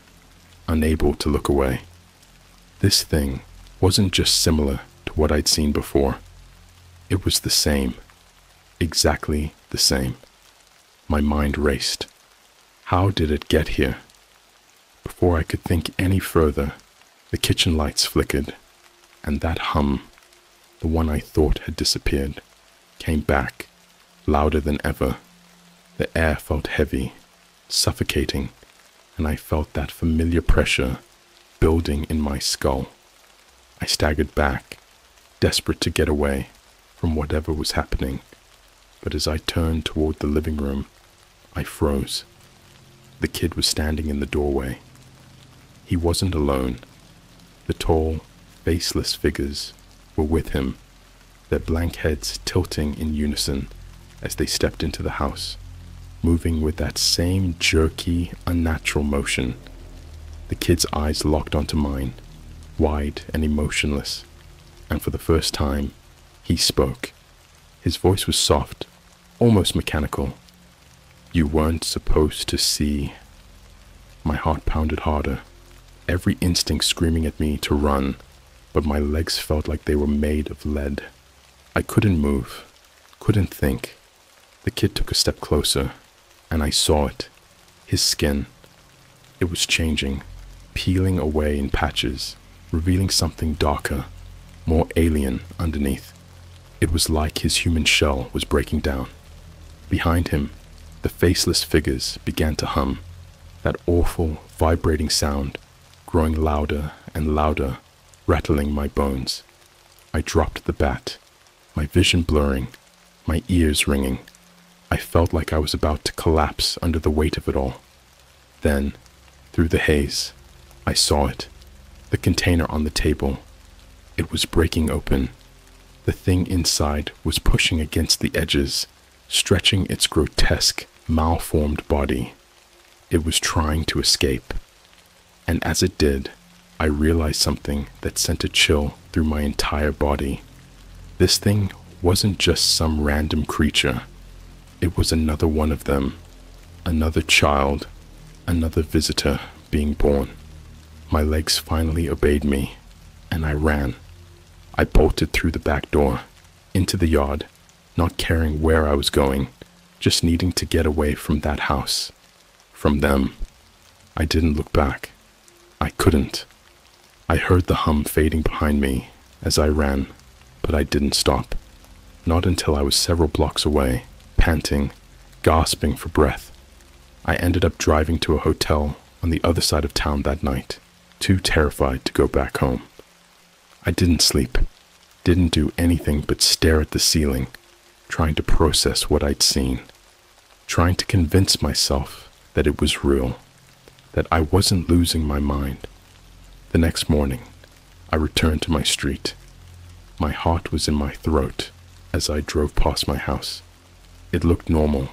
unable to look away. This thing wasn't just similar to what I'd seen before. It was the same, exactly the same. My mind raced. How did it get here? Before I could think any further, the kitchen lights flickered, and that hum, the one I thought had disappeared, came back, louder than ever. The air felt heavy, suffocating, and I felt that familiar pressure building in my skull. I staggered back, desperate to get away from whatever was happening, but as I turned toward the living room, I froze. The kid was standing in the doorway. He wasn't alone. The tall, faceless figures were with him, their blank heads tilting in unison, as they stepped into the house, moving with that same jerky, unnatural motion. The kid's eyes locked onto mine, wide and emotionless, and for the first time, he spoke. His voice was soft, almost mechanical. "You weren't supposed to see." My heart pounded harder, every instinct screaming at me to run, but my legs felt like they were made of lead. I couldn't move, couldn't think. The kid took a step closer, and I saw it. His skin. It was changing, peeling away in patches, revealing something darker, more alien underneath. It was like his human shell was breaking down. Behind him, the faceless figures began to hum, that awful, vibrating sound, growing louder and louder, rattling my bones. I dropped the bat, my vision blurring, my ears ringing. I felt like I was about to collapse under the weight of it all. Then, through the haze, I saw it, the container on the table. It was breaking open. The thing inside was pushing against the edges, stretching its grotesque, malformed body. It was trying to escape. And as it did, I realized something that sent a chill through my entire body. This thing wasn't just some random creature. It was another one of them, another child, another visitor being born. My legs finally obeyed me, and I ran. I bolted through the back door, into the yard, not caring where I was going, just needing to get away from that house, from them. I didn't look back. I couldn't. I heard the hum fading behind me as I ran, but I didn't stop. Not until I was several blocks away, panting, gasping for breath. I ended up driving to a hotel on the other side of town that night, too terrified to go back home. I didn't sleep, didn't do anything but stare at the ceiling, trying to process what I'd seen, trying to convince myself that it was real, that I wasn't losing my mind. The next morning, I returned to my street. My heart was in my throat as I drove past my house. It looked normal,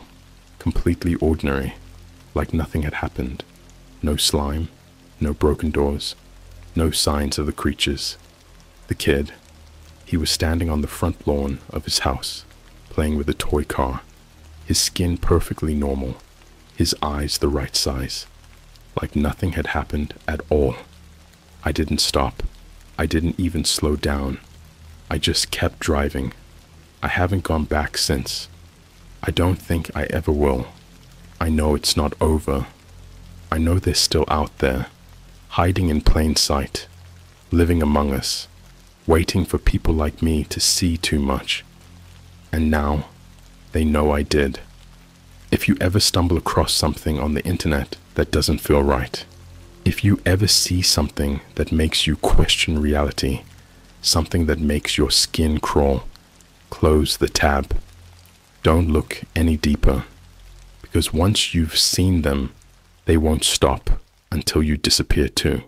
completely ordinary, like nothing had happened. No slime, no broken doors, no signs of the creatures. The kid, he was standing on the front lawn of his house, playing with a toy car, his skin perfectly normal, his eyes the right size, like nothing had happened at all. I didn't stop. I didn't even slow down. I just kept driving. I haven't gone back since. I don't think I ever will. I know it's not over. I know they're still out there, hiding in plain sight, living among us, waiting for people like me to see too much. And now, they know I did. If you ever stumble across something on the internet that doesn't feel right, if you ever see something that makes you question reality, something that makes your skin crawl, close the tab. Don't look any deeper, because once you've seen them, they won't stop until you disappear too.